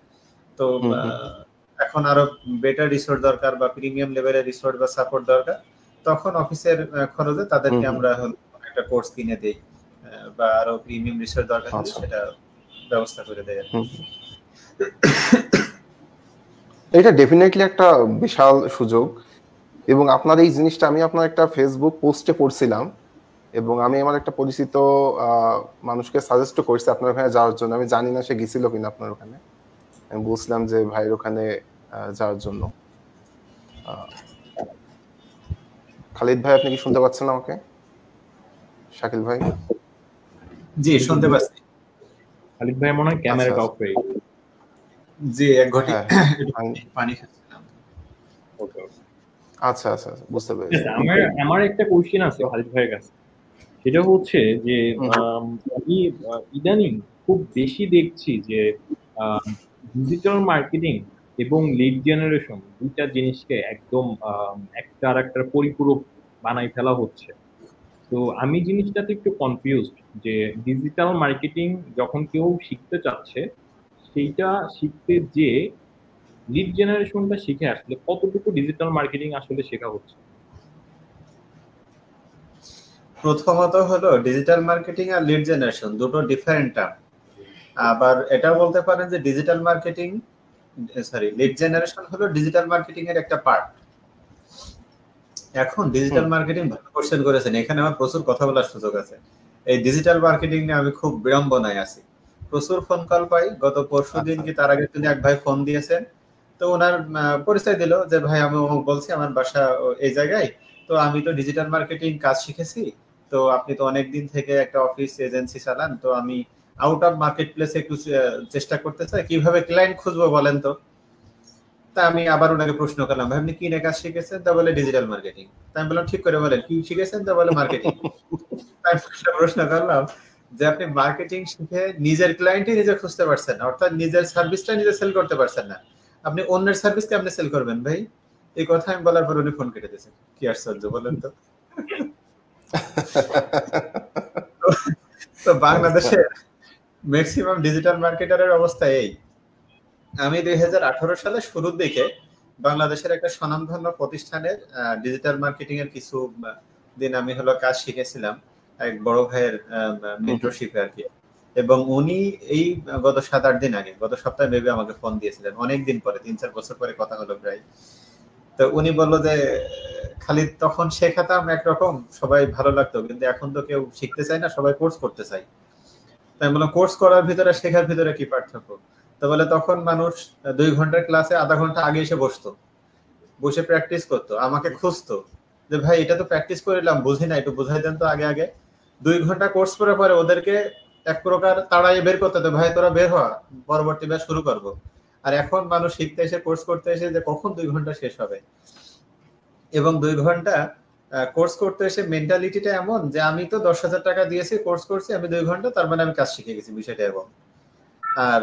Speaker 3: তো এখন আরো বেটার রিসোর্স দরকার বা প্রিমিয়াম লেভেলের রিসোর্স বা সাপোর্ট দরকার, তখন অফিসের খরচে তাদেরকে আমরা একটা কোর্স কিনে দেই বা আরো প্রিমিয়াম রিসোর্স দরকার হলে সেটা ব্যবস্থা করে দেয়।
Speaker 1: এটা ডেফিনেটলি একটা বিশাল সুযোগ, এবং আপনার এই জিনিসটা আমি আপনার একটা ফেসবুক পোস্টে পড়ছিলাম, এবং আমি আমার একটা পরিচিত মানুষকে সাজেস্ট করছি আপনার ওখানে যাওয়ার জন্য। আমি জানি না সে গেছিল কিনা আপনার ওখানে, আমি বলছিলাম যে ভাইয়ের ওখানে যাওয়ার জন্য। খালিদ ভাই, আপনি কি শুনতে পাচ্ছেন আমাকে? শাকিল ভাই?
Speaker 3: জি শুনতে পাচ্ছি।
Speaker 2: খালিদ ভাই মনে হয় ক্যামেরাটা অফ হয়ে গেছে।
Speaker 3: জি এক ঘটি পানি খাচ্ছিলাম।
Speaker 2: ওকে,
Speaker 1: আচ্ছা আচ্ছা, বুঝতে পেরেছি।
Speaker 2: আমার একটা কোশ্চেন আছে খালিদ ভাইয়ের কাছে, সেটা হচ্ছে যে আমি ইদানিং খুব বেশি দেখছি যে ডিজিটাল মার্কেটিং এবং লিড জেনারেশন দুইটা জিনিসকে একদম একটা আর একটা পরিপূরক বানাই ফেলা হচ্ছে। তো আমি জিনিসটাতে একটু কনফিউজড যে ডিজিটাল মার্কেটিং যখন কেউ শিখতে চাচ্ছে, সেইটা শিখতে যে লিড জেনারেশনটা শিখে আসলে কতটুকু ডিজিটাল মার্কেটিং আসলে শেখা হচ্ছে?
Speaker 3: প্রথমত হলো ডিজিটাল মার্কেটিং আর লিড জেনারেশন দুটো ডিফারেন্ট টার্ম। আবার এটাও বলতে পারেন যে ডিজিটাল মার্কেটিং লিড জেনারেশন হলো ডিজিটাল মার্কেটিং এর একটা পার্ট। এখন ডিজিটাল মার্কেটিং ভালো কোশ্চেন করেছেন, এখানে আমার প্রচুর কথা বলার সুযোগ আছে। এই ডিজিটাল মার্কেটিং নিয়ে আমি খুব বিড়ম্বনায় আছি, প্রচুর ফোন কল পাই। গত পরশুদিন কি তার আগের দিন এক ভাই ফোন দিয়েছেন, তো ওনার পরিচয় দিল যে ভাই আমি অমুক বলছি, আমার বাসা এই জায়গায়, তো আমি তো ডিজিটাল মার্কেটিং কাজ শিখেছি, তো আপনি তো অনেকদিন থেকে একটা অফিস এজেন্সি চালান, তো আমি আউট অফ মার্কেট প্লেসে একটু চেষ্টা করতে চাই, কিভাবে ক্লায়েন্ট খুঁজবো বলেন তো। তা আমি আবার ওনাকে প্রশ্ন করলাম, ভাই আপনি কি নিয়ে কাজ শিখেছেন? তা বলে ডিজিটাল মার্কেটিং। তা আমি বললাম ঠিক করে বলেন কি শিখেছেন? তা বলে মার্কেটিং। তাই প্রশ্ন করলাম যে আপনি মার্কেটিং শিখে নিজের ক্লায়েন্টই নিজে খুঁজতে পারছেন না, অর্থাৎ নিজের সার্ভিসটা নিজে সেল করতে পারছেন না, আপনি অন্যের সার্ভিসকে আপনি সেল করবেন ভাই? এই কথা আমি বলার পর উনি ফোন কেটে দিয়েছেন। কি আশ্চর্য বলেন তো। তো বাংলাদেশে ম্যাক্সিমাম ডিজিটাল মার্কেটারের অবস্থা এই। আমি 2018 সালে শুরুর দিকে বাংলাদেশের একটা স্বনামধন্য প্রতিষ্ঠানের ডিজিটাল মার্কেটিং এর কিছু দিন আমি হলো কাজ শিখেছিলাম এক বড় ভাইয়ের মেন্টরশিপে আর কি। এবং উনি এই গত 7-8 দিন আগে, গত সপ্তাহে মেবি আমাকে ফোন দিয়েছিলেন, অনেকদিন পরে, 3-4 বছর পরে কথা হলো প্রায়। তো উনি বললো যে খালি তখন শেখাতাম একরকম, সবাই ভালো লাগতো, কিন্তু এখন তো কেউ শিখতে চায় না, সবাই কোর্স করতে চায়। তাই বললাম কোর্স করার ভিতরে শেখার ভিতরে কি পার্থক্য? তো বলে তখন মানুষ 2 ঘন্টার ক্লাসে আধা ঘন্টা আগে এসে বসতো, বসে প্র্যাকটিস করতো, আমাকে খুঁজতো যে ভাই এটা তো প্র্যাকটিস করলাম, বুঝি না, একটু বুঝাই দেন তো আগে আগে। 2 ঘন্টা কোর্স করে পরে ওদেরকে এক প্রকার তাড়াই বের করতে হতো, ভাই তোরা বের হওয়া, পরবর্তী ব্যাচ শুরু করব। আর এখন মানুষ শিখতে এসে, কোর্স করতে এসে যে কখন 2 ঘন্টা শেষ হবে, এবং 2 ঘন্টা কোর্স করতে এসে মেন্টালিটিটা এমন যে আমি তো 10,000 টাকা দিয়েছি, কোর্স করছি আমি 2 ঘন্টা, তার মানে আমি কাজ শিখে গেছি, বিষয়টা এরকম। আর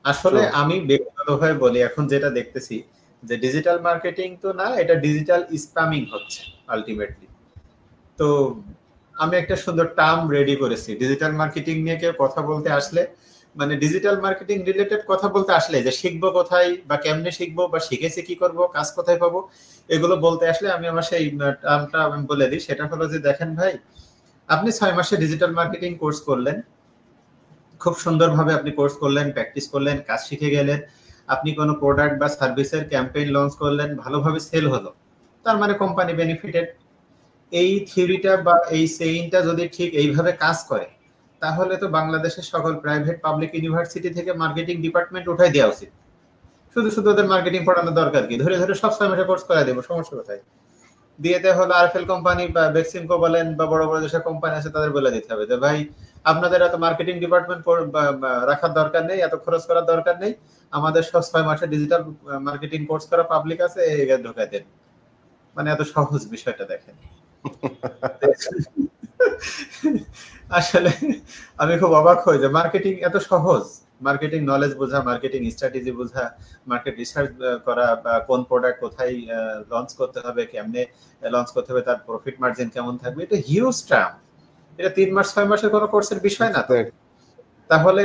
Speaker 3: আসলে আমি ব্যক্তিগতভাবে বলি, এখন যেটা দেখতেছি যে ডিজিটাল মার্কেটিং তো না, এটা ডিজিটাল স্প্যামিং হচ্ছে আলটিমেটলি। তো আমি একটা সুন্দর টার্ম রেডি করেছি, ডিজিটাল মার্কেটিং নিয়ে কেউ কথা বলতে আসলে, মানে ডিজিটাল মার্কেটিং রিলেটেড কথা বলতে আসলে, যে শিখবো কোথায় বা কেমনে শিখবো বা শিখেছি কি করব, কাজ কোথায় পাবো, এগুলো বলতে আসলে আমি আমার সেই টার্মটা আমি বলে দিই। সেটা হলো যে দেখেন ভাই, আপনি 6 মাসে ডিজিটাল মার্কেটিং কোর্স করলেন, খুব সুন্দরভাবে আপনি কোর্স করলেন, প্র্যাকটিস করলেন, কাজ শিখে গেলেন, আপনি কোনো প্রোডাক্ট বা সার্ভিসের ক্যাম্পেইন লঞ্চ করলেন, ভালোভাবে সেল হলো, তার মানে কোম্পানি বেনিফিটেড। এই থিওরিটা বা এই সেইনটা যদি ঠিক এইভাবে কাজ করে, তাহলে তো বাংলাদেশের সকল প্রাইভেট পাবলিক ইউনিভার্সিটি থেকে মার্কেটিং ডিপার্টমেন্ট উঠাই দেওয়া উচিত। শুধু শুধু ওদের মার্কেটিং পড়ানোর দরকার কি? ধরে ধরে সব 6 মাসে কোর্স করাই দেবো, সমস্যা কোথায়? দিয়ে দেওয়া হলো আরএফএল কোম্পানি বা বেক্সিমকো বলেন বা বড় বড় যেসব কোম্পানি আছে তাদের বলে দিতে হবে যে ভাই আপনাদের এত মার্কেটিং ডিপার্টমেন্ট রাখার দরকার নেই, এত খরচ করার দরকার নেই, আমাদের সব 6 মাসে ডিজিটাল মার্কেটিং কোর্স করা পাবলিক আছে, এই ঢোকায় দেন। মানে এত সহজ বিষয়টা দেখেন। আসলে আমি খুব অবাক হই যে মার্কেটিং এত সহজ, মার্কেটিং নলেজ বোঝা, মার্কেটিং স্ট্র্যাটেজি বোঝা, মার্কেট রিসার্চ করা, বা কোন প্রোডাক্ট কোথায় লঞ্চ করতে হবে, কেমনে লঞ্চ করতে হবে, তার প্রফিট মার্জিন কেমন থাকবে, এটা হিউজ টার্ম। এটা 3 মাস 6 মাসের কোনো কোর্সের বিষয় না তো। তাহলে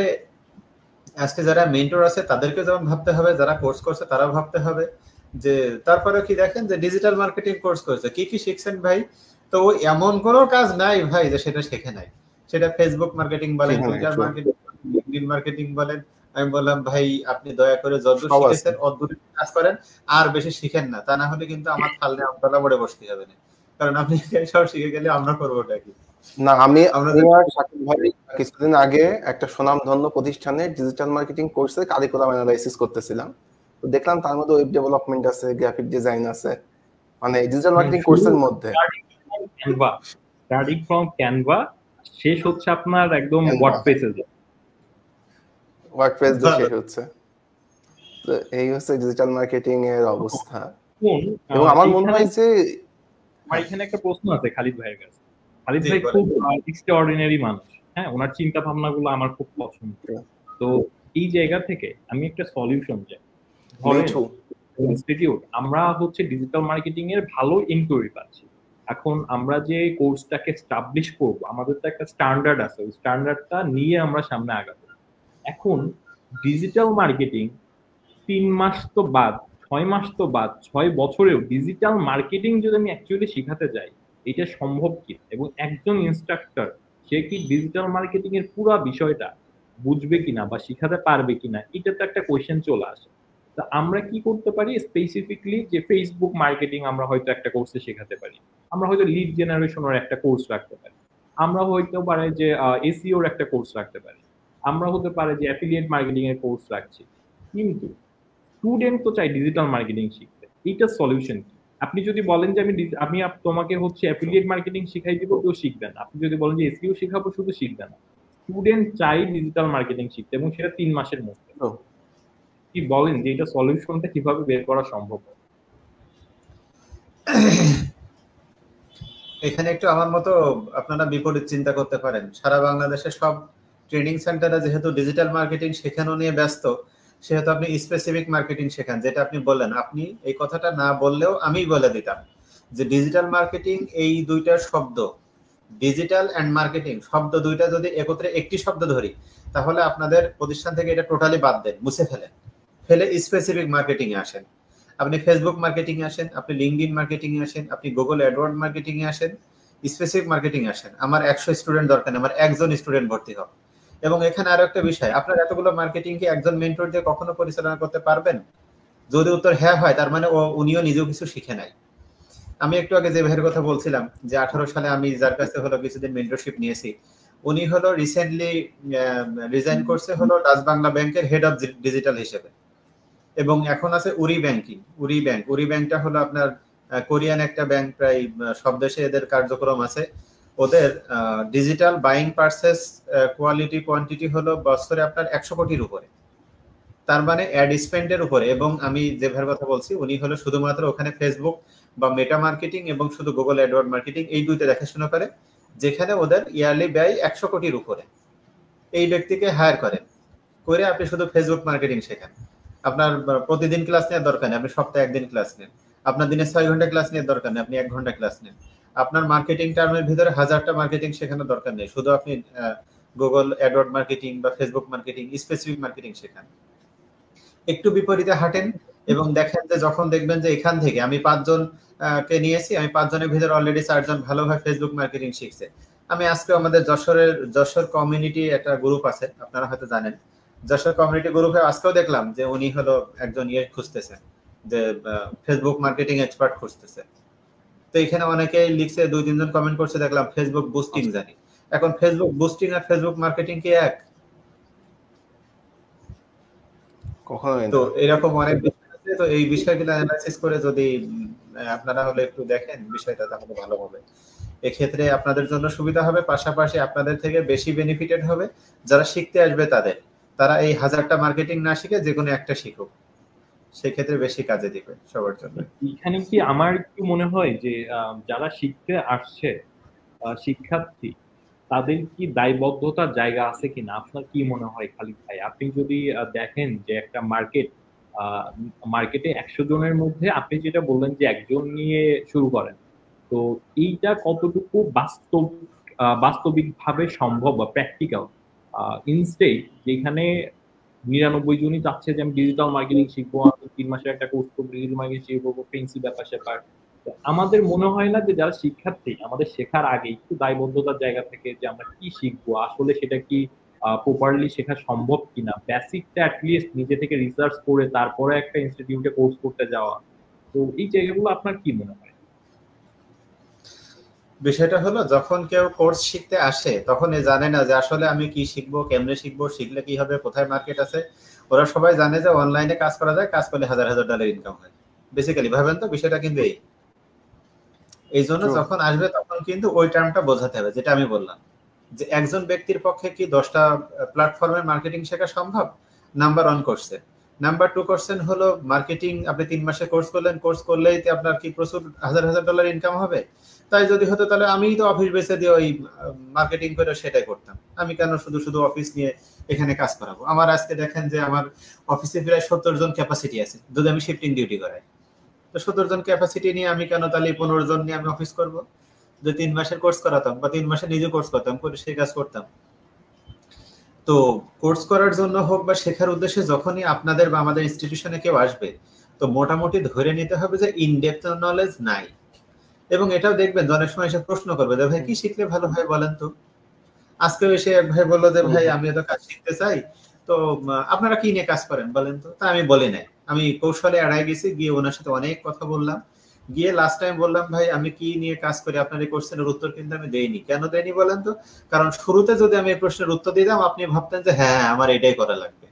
Speaker 3: আজকে যারা মেন্টর আছে তাদেরকে যেমন ভাবতে হবে, যারা কোর্স করছে তারাও ভাবতে হবে যে তারপরে কি দেখেন যে ডিজিটাল মার্কেটিং কোর্স করছে, কি কি শিখছেন ভাই? তো এমন কোনো কাজ নাই ভাই যে সেটা শেখে নাই। সেটা ফেসবুক মার্কেটিং বলেন, টুইটার মার্কেটিং, লিঙ্কডইন মার্কেটিং বলেন। আমি বললাম ভাই আপনি দয়া করে যতদূর শিখেছেন অতদূর কাজ করেন, আর বেশি শিখেন না, তা না হলে কিন্তু আমার থালনে আমতলা পড়ে বসতে হবে না। কারণ আপনি সব শিখে গেলে আমরা করবোটা কি?
Speaker 1: না, আমি শাকিব ভাই কিছুদিন আগে একটা সুনামধন্য প্রতিষ্ঠানে ডিজিটাল মার্কেটিং কোর্সে কারিকুলাম অ্যানালাইসিস করতেছিলাম, তো দেখলাম তার মধ্যে ওয়েব ডেভেলপমেন্ট আছে, গ্রাফিক ডিজাইন আছে, মানে ডিজিটাল মার্কেটিং কোর্সের মধ্যে
Speaker 2: স্টার্টিং ফ্রম ক্যানভা শেষ হচ্ছে আপনার একদম ওয়ার্ডপ্রেসে
Speaker 1: শেষ হচ্ছে। তো এই হচ্ছে ডিজিটাল মার্কেটিং এর অবস্থা। এবং আমার মনে হয় যে
Speaker 2: এখানে একটা প্রশ্ন আছে খালিদ ভাইয়ের কাছে। খালিদ ভাই খুব এক্সট্রাঅর্ডিনারি মানুষ, হ্যাঁ, ওনার চিন্তা ভাবনাগুলো আমার খুব পছন্দ। তো এই জায়গা থেকে আমি একটা সলিউশন চাই। ইনস্টিটিউট আমরা হচ্ছে ডিজিটাল মার্কেটিং এর ভালো ইনকোয়ারি পাচ্ছি। এখন আমরা যে কোর্সটাকে এস্টাবলিশ করব, আমাদের তো একটা স্ট্যান্ডার্ড আছে, ওই স্ট্যান্ডার্ডটা নিয়ে আমরা সামনে আগাবো। এখন ডিজিটাল মার্কেটিং 3 মাস তো বাদ, 6 মাস তো বাদ, 6 বছরেও ডিজিটাল মার্কেটিং যদি আমি অ্যাকচুয়ালি শেখাতে যাই, এটা সম্ভব কি? এবং একজন ইনস্ট্রাক্টর সে কি ডিজিটাল মার্কেটিং এর পুরো বিষয়টা বুঝবে কিনা বা শিখাতে পারবে কিনা, এটা তো একটা কোয়েশ্চেন চলে আসে। তা আমরা কি করতে পারি স্পেসিফিকলি, যে ফেসবুক মার্কেটিং আমরা হয়তো একটা কোর্সে শেখাতে পারি, আমরা হয়তো লিড জেনারেশনের একটা কোর্স রাখতে পারি, আমরা হয়তো পারে যে এসইওর একটা কোর্স রাখতে পারি, আমরা হতে পারে যে অ্যাফিলিয়েট মার্কেটিং এর কোর্স রাখছি। কিন্তু স্টুডেন্ট তো চাই ডিজিটাল মার্কেটিং শিখতে, এইটা সলিউশন কি? আপনি যদি বলেন যে আমি তোমাকে হচ্ছে অ্যাফিলিয়েট মার্কেটিং শিখাই দিব, কেউ শিখবে না। আপনি যদি বলেন যে এসইও শিখাবো, শুধু শিখবে না। স্টুডেন্ট চাই ডিজিটাল মার্কেটিং শিখতে, এবং সেটা 3 মাসের মধ্যে। কি বলেন যে এটা সলিউশনটা কিভাবে বের করা সম্ভব?
Speaker 3: এখানে একটু আমার মতো আপনারা বিপরীত চিন্তা করতে পারেন। সারা বাংলাদেশে সব ট্রেনিং সেন্টারে যেহেতু ডিজিটাল মার্কেটিং শেখানো নিয়ে ব্যস্ত, সেহেতু আপনি স্পেসিফিক মার্কেটিং শেখান, যেটা আপনি বললেন। আপনি এই কথাটা না বললেও আমি বলে দিতাম যে ডিজিটাল মার্কেটিং এই দুইটার শব্দ, ডিজিটাল এন্ড মার্কেটিং শব্দ দুইটা যদি একত্রে একটি শব্দ ধরি, তাহলে আপনাদের প্রতিষ্ঠান থেকে এটা টোটালি বাদ দেন, মুছে ফেলেন, ফেলে স্পেসিফিক মার্কেটিং এ আসেন। আপনি ফেসবুক মার্কেটিং এ আসেন, আপনি লিঙ্কডইন মার্কেটিং এ আসেন, আপনি গুগল অ্যাডওয়ার্ড মার্কেটিং এ আসেন, স্পেসিফিক মার্কেটিং এ আসেন। আমার 100 স্টুডেন্ট দরকার নেই, আমার একজন স্টুডেন্ট ভর্তি হোক। এবং এখানে আরো একটা বিষয়, আপনার এতগুলো মার্কেটিং কি একজন মেন্টর দিয়ে কখনো পরিচালনা করতে পারবেন? যদি উত্তর হ্যাঁ হয়, তার মানে উনিও নিজেও কিছু শিখে নাই। আমি একটু আগে যে ভাইয়ের কথা বলছিলাম যে 18 সালে আমি যার কাছে হলো কিছুদিন মেন্টরশিপ নিয়েছি, উনি হলো রিসেন্টলি রিজাইন করছে হলো ডাচ বাংলা ব্যাংকের হেড অফ ডিজিটাল হিসেবে, এবং এখন আছে উরি ব্যাংকিং। উরি ব্যাংকটা হলো আপনার কোরিয়ান একটা ব্যাংক, প্রায় সব দেশে এদের কার্যক্রম আছে। ওদের digital buying purchase quality quantity হলো বছরে আপনার 100 কোটির উপরে, তার মানে অ্যাড স্পেন্ডের উপরে। এবং আমি যে ভাইয়ের কথা বলছি উনি হলো শুধুমাত্র ওখানে ফেসবুক বা মেটা মার্কেটিং এবং শুধু গুগল অ্যাডওয়ার্ড মার্কেটিং এই দুইটা দেখাশোনা করে, যেখানে ওদের ইয়ারলি ব্যয় 100 কোটির উপরে। এই ব্যক্তিকে হায়ার করেন, করে আপনি শুধু ফেসবুক মার্কেটিং শেখান। আপনার প্রতিদিন ক্লাস নেওয়ার দরকার নেই, আপনি সপ্তাহে 1 দিন ক্লাস নেন। আপনার দিনে 6 ঘন্টা ক্লাস নেওয়ার দরকার নেই, আপনি 1 ঘন্টা ক্লাস নেন। আপনার মার্কেটিং টার্মের ভিতরে 1000টা মার্কেটিং শেখানোর দরকার নেই, শুধু আপনি গুগল অ্যাডওয়ার্ড মার্কেটিং বা ফেসবুক মার্কেটিং স্পেসিফিক মার্কেটিং শেখান। একটু বিপরীতে হাঁটেন এবং দেখেন যে যখন দেখবেন যে এখান থেকে আমি 5 জন কে নিয়েছি, আমি 5 জনের ভিতরে অলরেডি 4 জন ভালোভাবে ফেসবুক মার্কেটিং শিখছে। আমি আজকে আমাদের যশোর কমিউনিটি একটা গ্রুপ আছে, আপনারা হয়তো জানেন, যশোর কমিউনিটি গ্রুপে আজকেও দেখলাম যে উনি হলো একজন খুঁজতেছেন, যে ফেসবুক মার্কেটিং এক্সপার্ট খুঁজতেছে। তো এখানে অনেকেই লিখছে, 2-3 জন কমেন্ট করছে দেখলাম ফেসবুক বুস্টিং জানি। এখন ফেসবুক বুস্টিং আর ফেসবুক মার্কেটিং কি এক? তো এরকম অনেক বিষয় আছে। তো এই বিষয়গুলো অ্যানালাইসিস করে যদি আপনারা হলে একটু দেখেন বিষয়টা, তাহলে ভালো হবে। এক্ষেত্রে আপনাদের জন্য সুবিধা হবে, পাশাপাশি আপনাদের থেকে বেশি বেনিফিটেড হবে যারা শিখতে আসবে তাদের। তারা এই 1000টা মার্কেটিং না শিখে যে কোনো একটা শিখুক, সেক্ষেত্রে বেশি কাজে দিবে সবার জন্য।
Speaker 2: এখানে কি আমার একটু মনে হয় যে যারা শিখতে আসছে শিক্ষার্থী, তাদের কি দায়বদ্ধতার জায়গা আছে কিনা, আপনার কি মনে হয় খালিদ ভাই? আপনি যদি দেখেন যে একটা মার্কেটে 100 জনের মধ্যে আপনি যেটা বললেন যে একজন নিয়ে শুরু করেন, তো এইটা কতটুকু বাস্তবিক ভাবে সম্ভব বা প্র্যাকটিক্যাল? ইনস্টেড যেখানে 99 জনই চাচ্ছে যে আমি ডিজিটাল মার্কেটিং শিখবো, আমি 3 মাসের একটা কোর্স করবো, ডিজিটাল মার্কেটিং শিখবো, ফেন্সি ব্যাপার স্যাপার। তো আমাদের মনে হয় না যে যারা শিক্ষার্থী, আমাদের শেখার আগে একটু দায়বদ্ধতার জায়গা থেকে যে আমরা কি শিখবো, আসলে সেটা কি প্রপারলি শেখা সম্ভব কিনা, বেসিকটা অ্যাটলিস্ট নিজে থেকে রিসার্চ করে তারপরে একটা ইনস্টিটিউটে কোর্স করতে যাওয়া। তো এই জায়গাগুলো আপনার কি মনে হয়?
Speaker 3: বিষয়টা হলো, যখন কেউ কোর্স শিখতে আসে তখন এ জানে না যে আসলে আমি কি শিখবো, কেমনে শিখবো, শিখলে কি হবে, কোথায় মার্কেট আছে। ওরা সবাই জানে যে অনলাইনে কাজ করা যায়, কাজ করলে হাজার হাজার ডলার ইনকাম হয়। বেসিক্যালি ভাবেন তো, বিষয়টা কিন্তু এই জন্য যখন আসবে তখন কিন্তু ওই টার্মটা বোঝাতে হবে, যেটা আমি বললাম যে একজন ব্যক্তির পক্ষে কি 10টা প্ল্যাটফর্মে মার্কেটিং শেখা সম্ভব? নাম্বার 1 কোর্সে। নাম্বার 2 কোর্সেন হলো মার্কেটিং, আপনি 3 মাসে কোর্স করলেন, কোর্স করলেই আপনার কি প্রচুর হাজার হাজার ডলার ইনকাম হবে? তাই যদি হতো তাহলে আমিই তো অফিস বেসে দিয়ে ওই মার্কেটিং করে সেটাই করতাম। আমি কেন শুধু শুধু অফিস নিয়ে এখানে কাজ করাবো? আমার আজকে দেখেন যে আমার অফিসে প্রায় 70 জন ক্যাপাসিটি আছে, যদি আমি শিফটিং ডিউটি করাই। তো 70 জন ক্যাপাসিটি নিয়ে আমি কেন তাহলে 15 জন নিয়ে আমি অফিস করব? যে 3 মাসের কোর্স করাতাম বা 3 মাসে নিজে কোর্স করতাম, করে সেই কাজ করতাম। তো কোর্স করার জন্য হোক বা শেখার উদ্দেশ্যে যখনই আপনাদের বা আমাদের ইনস্টিটিউশনে কেউ আসবে, তো মোটামুটি ধরে নিতে হবে যে ইন ডেপথ নলেজ নাই। এবং এটাও দেখবেন যে অনেক সময় এসে প্রশ্ন করবে যে ভাই কি শিখলে ভালো হয় বলেন তো। আজকে এসে এক ভাই বললো যে ভাই আমি তো কাজ শিখতে চাই, তো আপনারা কি নিয়ে কাজ করেন বলেন তো। তা আমি বলি নাই, আমি কৌশলে এড়াই গেছি, গিয়ে ওনার সাথে অনেক কথা বললাম। গিয়ে লাস্ট টাইম বললাম ভাই আমি কি নিয়ে কাজ করি, আপনার এই কোশ্চেনের উত্তর কিন্তু আমি দেইনি। কেন দেইনি বলেন তো? কারণ শুরুতে যদি আমি এই প্রশ্নের উত্তর দিতাম আপনি ভাবতেন যে হ্যাঁ আমার এটাই করা লাগবে।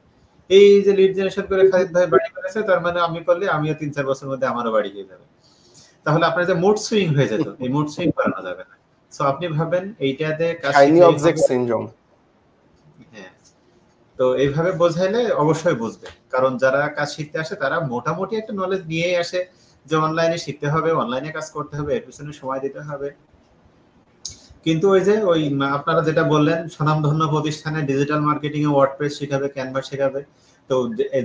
Speaker 3: এই যে লিড জেনারেশন করে খালিদ ভাই বাড়ি করেছে, তার মানে আমি করলে আমিও 3-4 বছরের মধ্যে আমারও বাড়ি হয়ে যাবে। তাহলে আপনার যে মুড সুইং হয়ে যেত, এই মুড সুইং করানো যাবে না। সো আপনি ভাবেন এইটাতে কাজ
Speaker 1: শাইনি
Speaker 3: শিখলেই
Speaker 1: অবজেক্ট
Speaker 3: হবে।
Speaker 1: সিনড্রোম।
Speaker 3: হ্যাঁ, তো এইভাবে বোঝাইলে অবশ্যই বুঝবে। কারণ যারা কাজ শিখতে আসে তারা মোটামুটি একটা নলেজ নিয়েই আসে যে অনলাইনে শিখতে হবে, অনলাইনে কাজ করতে হবে, এর পিছনে সময় দিতে হবে। কিন্তু ওই যে ওই আপনারা যেটা বললেন, স্বনামধন্য প্রতিষ্ঠানে ডিজিটাল মার্কেটিং এ ওয়ার্ডপ্রেস শেখাবে, ক্যানভা শেখাবে। তো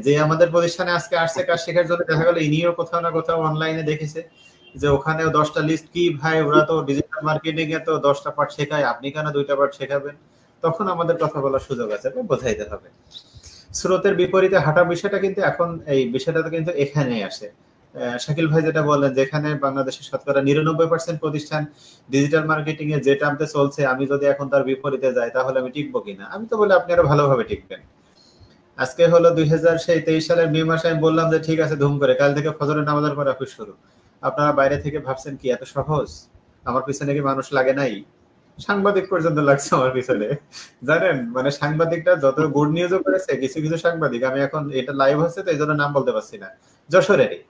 Speaker 3: যে আমাদের প্রতিষ্ঠানে আজকে আসছে কাজ শেখার জন্য, দেখা গেল ইনিও কোথাও না কোথাও অনলাইনে দেখেছে যে ওখানেও 10টা লিস্ট, কি ভাই ওরা তো ডিজিটাল মার্কেটিং এ তো 10টা পার্ট শেখায়, আপনি কেন 2টা পার্ট শেখাবেন? তখন আমাদের কথা বলার সুযোগ আছে, বোঝাইতে হবে। স্রোতের বিপরীতে হাঁটা বিষয়টা কিন্তু এখন এই বিষয়টা কিন্তু এখানেই আসে। শাকিল ভাই যেটা বললেন, যেখানে বাংলাদেশের শতকরা 99% প্রতিষ্ঠান ডিজিটাল মার্কেটিং এ যে টার্মতে চলছে, আমি যদি এখন তার বিপরীতে যাই তাহলে আমি টিকবো কিনা? আমি তো বলি আপনি আরো ভালোভাবে টিকবেন। আজকে হলো 2023 সালের মে মাসে আমি বললাম যে ঠিক আছে ধুম করে কাল থেকে ফজরের নামাজের পর অফিস শুরু। আপনারা বাইরে থেকে ভাবছেন কি এত সহজ? আমার পিছনে কি মানুষ লাগে নাই? সাংবাদিক পর্যন্ত লাগছে আমার পিছনে, জানেন? মানে সাংবাদিকরা যত গুড নিউজও করেছে, কিছু কিছু সাংবাদিক, আমি এখন এটা লাইভ হচ্ছে তো এই জন্য নাম বলতে পারছি না, যশোরেরই,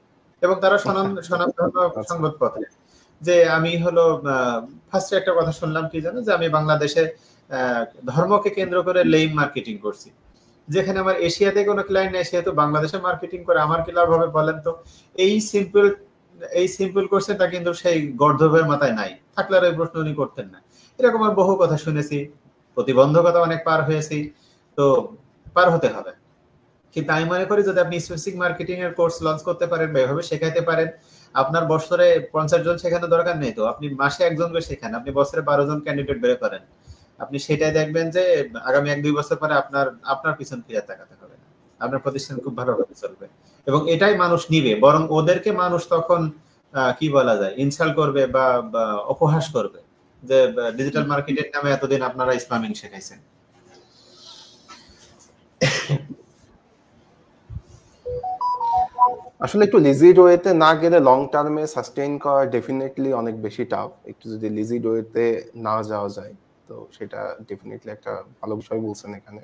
Speaker 3: এবং তারা স্বনামধন্য সংবাদপত্রে। যে আমি হলো ফার্স্টে একটা কথা শুনলাম কি জানো, যে আমি বাংলাদেশে ধর্মকে কেন্দ্র করে লেইম মার্কেটিং করছি। যেখানে আমার এশিয়াতে কোনো ক্লায়েন্ট নেই, সেহেতু বাংলাদেশে মার্কেটিং করে আমার কি লাভ হবে বলেন তো? এই সিম্পল কোশ্চেনটা কিন্তু সেই গর্ধবের মাথায় নাই, থাকলে আর এই প্রশ্ন উনি করতেন না। এরকম আর বহু কথা শুনেছি, প্রতিবন্ধকতা অনেক পার হয়েছি, তো পার হতে হবে। কিন্তু আমি মনে করি যদি আপনি স্পেসিফিক মার্কেটিং এর কোর্স লঞ্চ করতে পারেন বা এভাবে শেখাইতে পারেন, আপনার বছরে 50 জন শেখানোর দরকার নেই, তো আপনি মাসে একজন করে শেখান, আপনি বছরে 12 জন ক্যান্ডিডেট বের করেন, আপনি সেটাই দেখবেন যে আগামী 1-2 বছর পরে আপনার পিছন ফিরে তাকাতে হবে না, আপনার প্রতিষ্ঠান খুব ভালোভাবে চলবে। এবং এটাই মানুষ নিবে, বরং ওদেরকে মানুষ তখন কি বলা যায়, ইনসাল্ট করবে বা অপহাস করবে যে ডিজিটাল মার্কেটের নামে এতদিন আপনারা স্প্যামিং শেখাইছেন।
Speaker 1: আসলে একটু লিজিড ওয়েতে না গেলে লং টার্মে সাস্টেইন করা ডেফিনেটলি অনেক বেশি টাফ। একটু যদি লিজিড ওয়েতে না যাওয়া যায় তো সেটা ডেফিনেটলি একটা ভালো বিষয় বলছেন এখানে।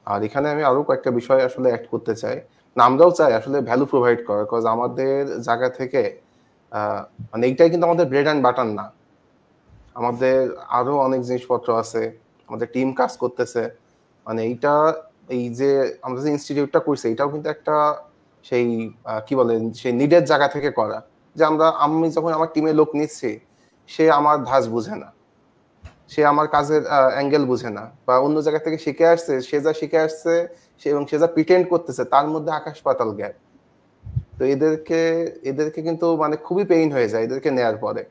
Speaker 1: আর এখানে আমি আরো কয়েকটা বিষয় আসলে অ্যাড করতে চাই। আমরাও চাই আসলে ভ্যালু প্রোভাইড করা, বিকজ আমাদের জায়গা থেকে মানে এইটাই কিন্তু আমাদের ব্রেড অ্যান্ড বাটার না, আমাদের আরো অনেক জিনিসপত্র আছে, আমাদের টিম কাজ করতেছে। মানে এইটা, এই যে আমরা যে ইনস্টিটিউটটা করছি এটাও কিন্তু একটা সেই কি বলে সেই নিডের জায়গা থেকে করা, যে আমি যখন আমার টিমে লোক নিচ্ছি সে আমার ধাঁচ বুঝে না, সে আমার কাজের অ্যাঙ্গেল বুঝে না, বা অন্য জায়গা থেকে শিখে আসছে, সে যা শিখে আসছে এবং সে যা প্রিটেন্ড করতেছে তার মধ্যে আকাশ পাতাল গ্যাপ। তো এদেরকে কিন্তু মানে খুবই পেইন হয়ে যায় এদেরকে নেয়ার পরে।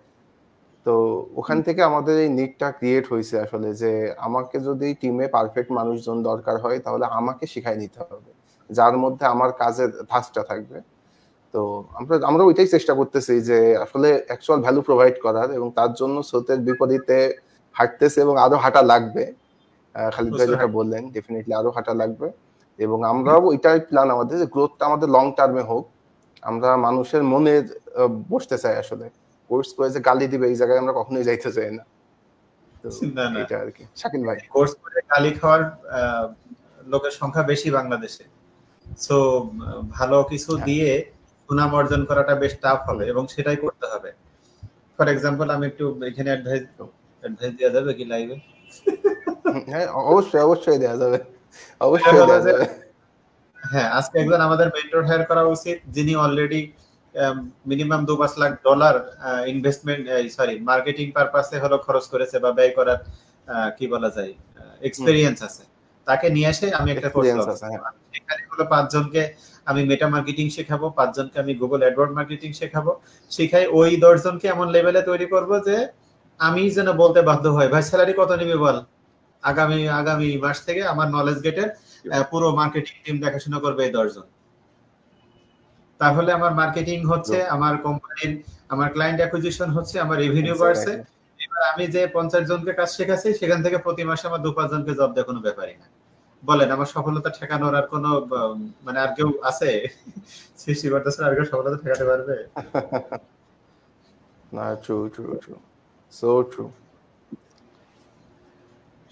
Speaker 1: তো ওখান থেকে আমাদের এই নিডটা ক্রিয়েট হয়েছে আসলে, যে আমাকে যদি টিমে পারফেক্ট মানুষজন দরকার হয় তাহলে আমাকে শিখাই নিতে হবে, যার মধ্যে আমার কাজের ধাঁচটা থাকবে। তো আমরা ওইটাই চেষ্টা করতেছি যে আসলে অ্যাকচুয়াল ভ্যালু প্রোভাইড করার, এবং তার জন্য স্রোতের বিপরীতে হাঁটতেছে এবং আরো হাঁটা লাগবে। খালিদ ভাই যেটা বললেন, ডেফিনেটলি আরো হাঁটা লাগবে, এবং আমরাও ওইটাই প্ল্যান আমাদের, যে গ্রোথটা আমাদের লং টার্মে হোক। আমরা মানুষের মনে বসতে চাই আসলে, কোর্স করে যে গালি দিবে এই জায়গায় আমরা কখনোই যাইতে চাই না। তো এটা আর কি। শাকিল ভাই,
Speaker 3: কোর্স করে গালি খাওয়ার লোকের সংখ্যা বেশি বাংলাদেশে, সো ভালো কিছু দিয়ে সুনাম অর্জন করাটা বেশ টাফ হবে, এবং সেটাই করতে হবে। ফর এক্সাম্পল, আমি একটু এখানে অ্যাডভাইস দেওয়া যাবে কি লাইভে?
Speaker 1: হ্যাঁ, অবশ্যই দেওয়া যাবে, অবশ্যই দেওয়া যাবে।
Speaker 3: হ্যাঁ, আজকে একজন আমাদের মেন্টর হায়ার করা উচিত, যিনি already minimum $2-5 lakh investment marketing পারপাসে হলো খরচ করেছে, বা ব্যয় করার কি বলা যায় এক্সপেরিয়েন্স আছে। তাকে নিয়ে এসে আমি একটা কোর্স করব। এখানে হলো 5 জনকে আমি মেটা মার্কেটিং শেখাবো, 5 জনকে আমি গুগল অ্যাডওয়ার্ড মার্কেটিং শেখাবো। শিখাই ওই 10 জনকে এমন লেভেলে তৈরি করব যে আমি যেন বলতে বাধ্য হয়, ভাই স্যালারি কত নিবে বল। আগামী মাস থেকে আমার নলেজ গেটের পুরো মার্কেটিং টিম দেখাশোনা করবে এই 10 জন। তাহলে আমার মার্কেটিং হচ্ছে, আমার কোম্পানির আমার ক্লায়েন্ট অ্যাকুইজিশন হচ্ছে, আমার রেভিনিউ বাড়ছে। এবার আমি যে 50 জনকে কাজ শেখাচ্ছি সেখান থেকে প্রতি মাসে আমার 2-5 জনকে জব দেওয়ার কোনো ব্যাপারই না। বলেন, আমার সফলতা ঠেকানোর আর কোনো মানে আর কেউ আছে? সৃষ্টি করতেছে আর কেউ সফলতা ঠেকাতে পারবে?
Speaker 1: না, ট্রু, সো ট্রু।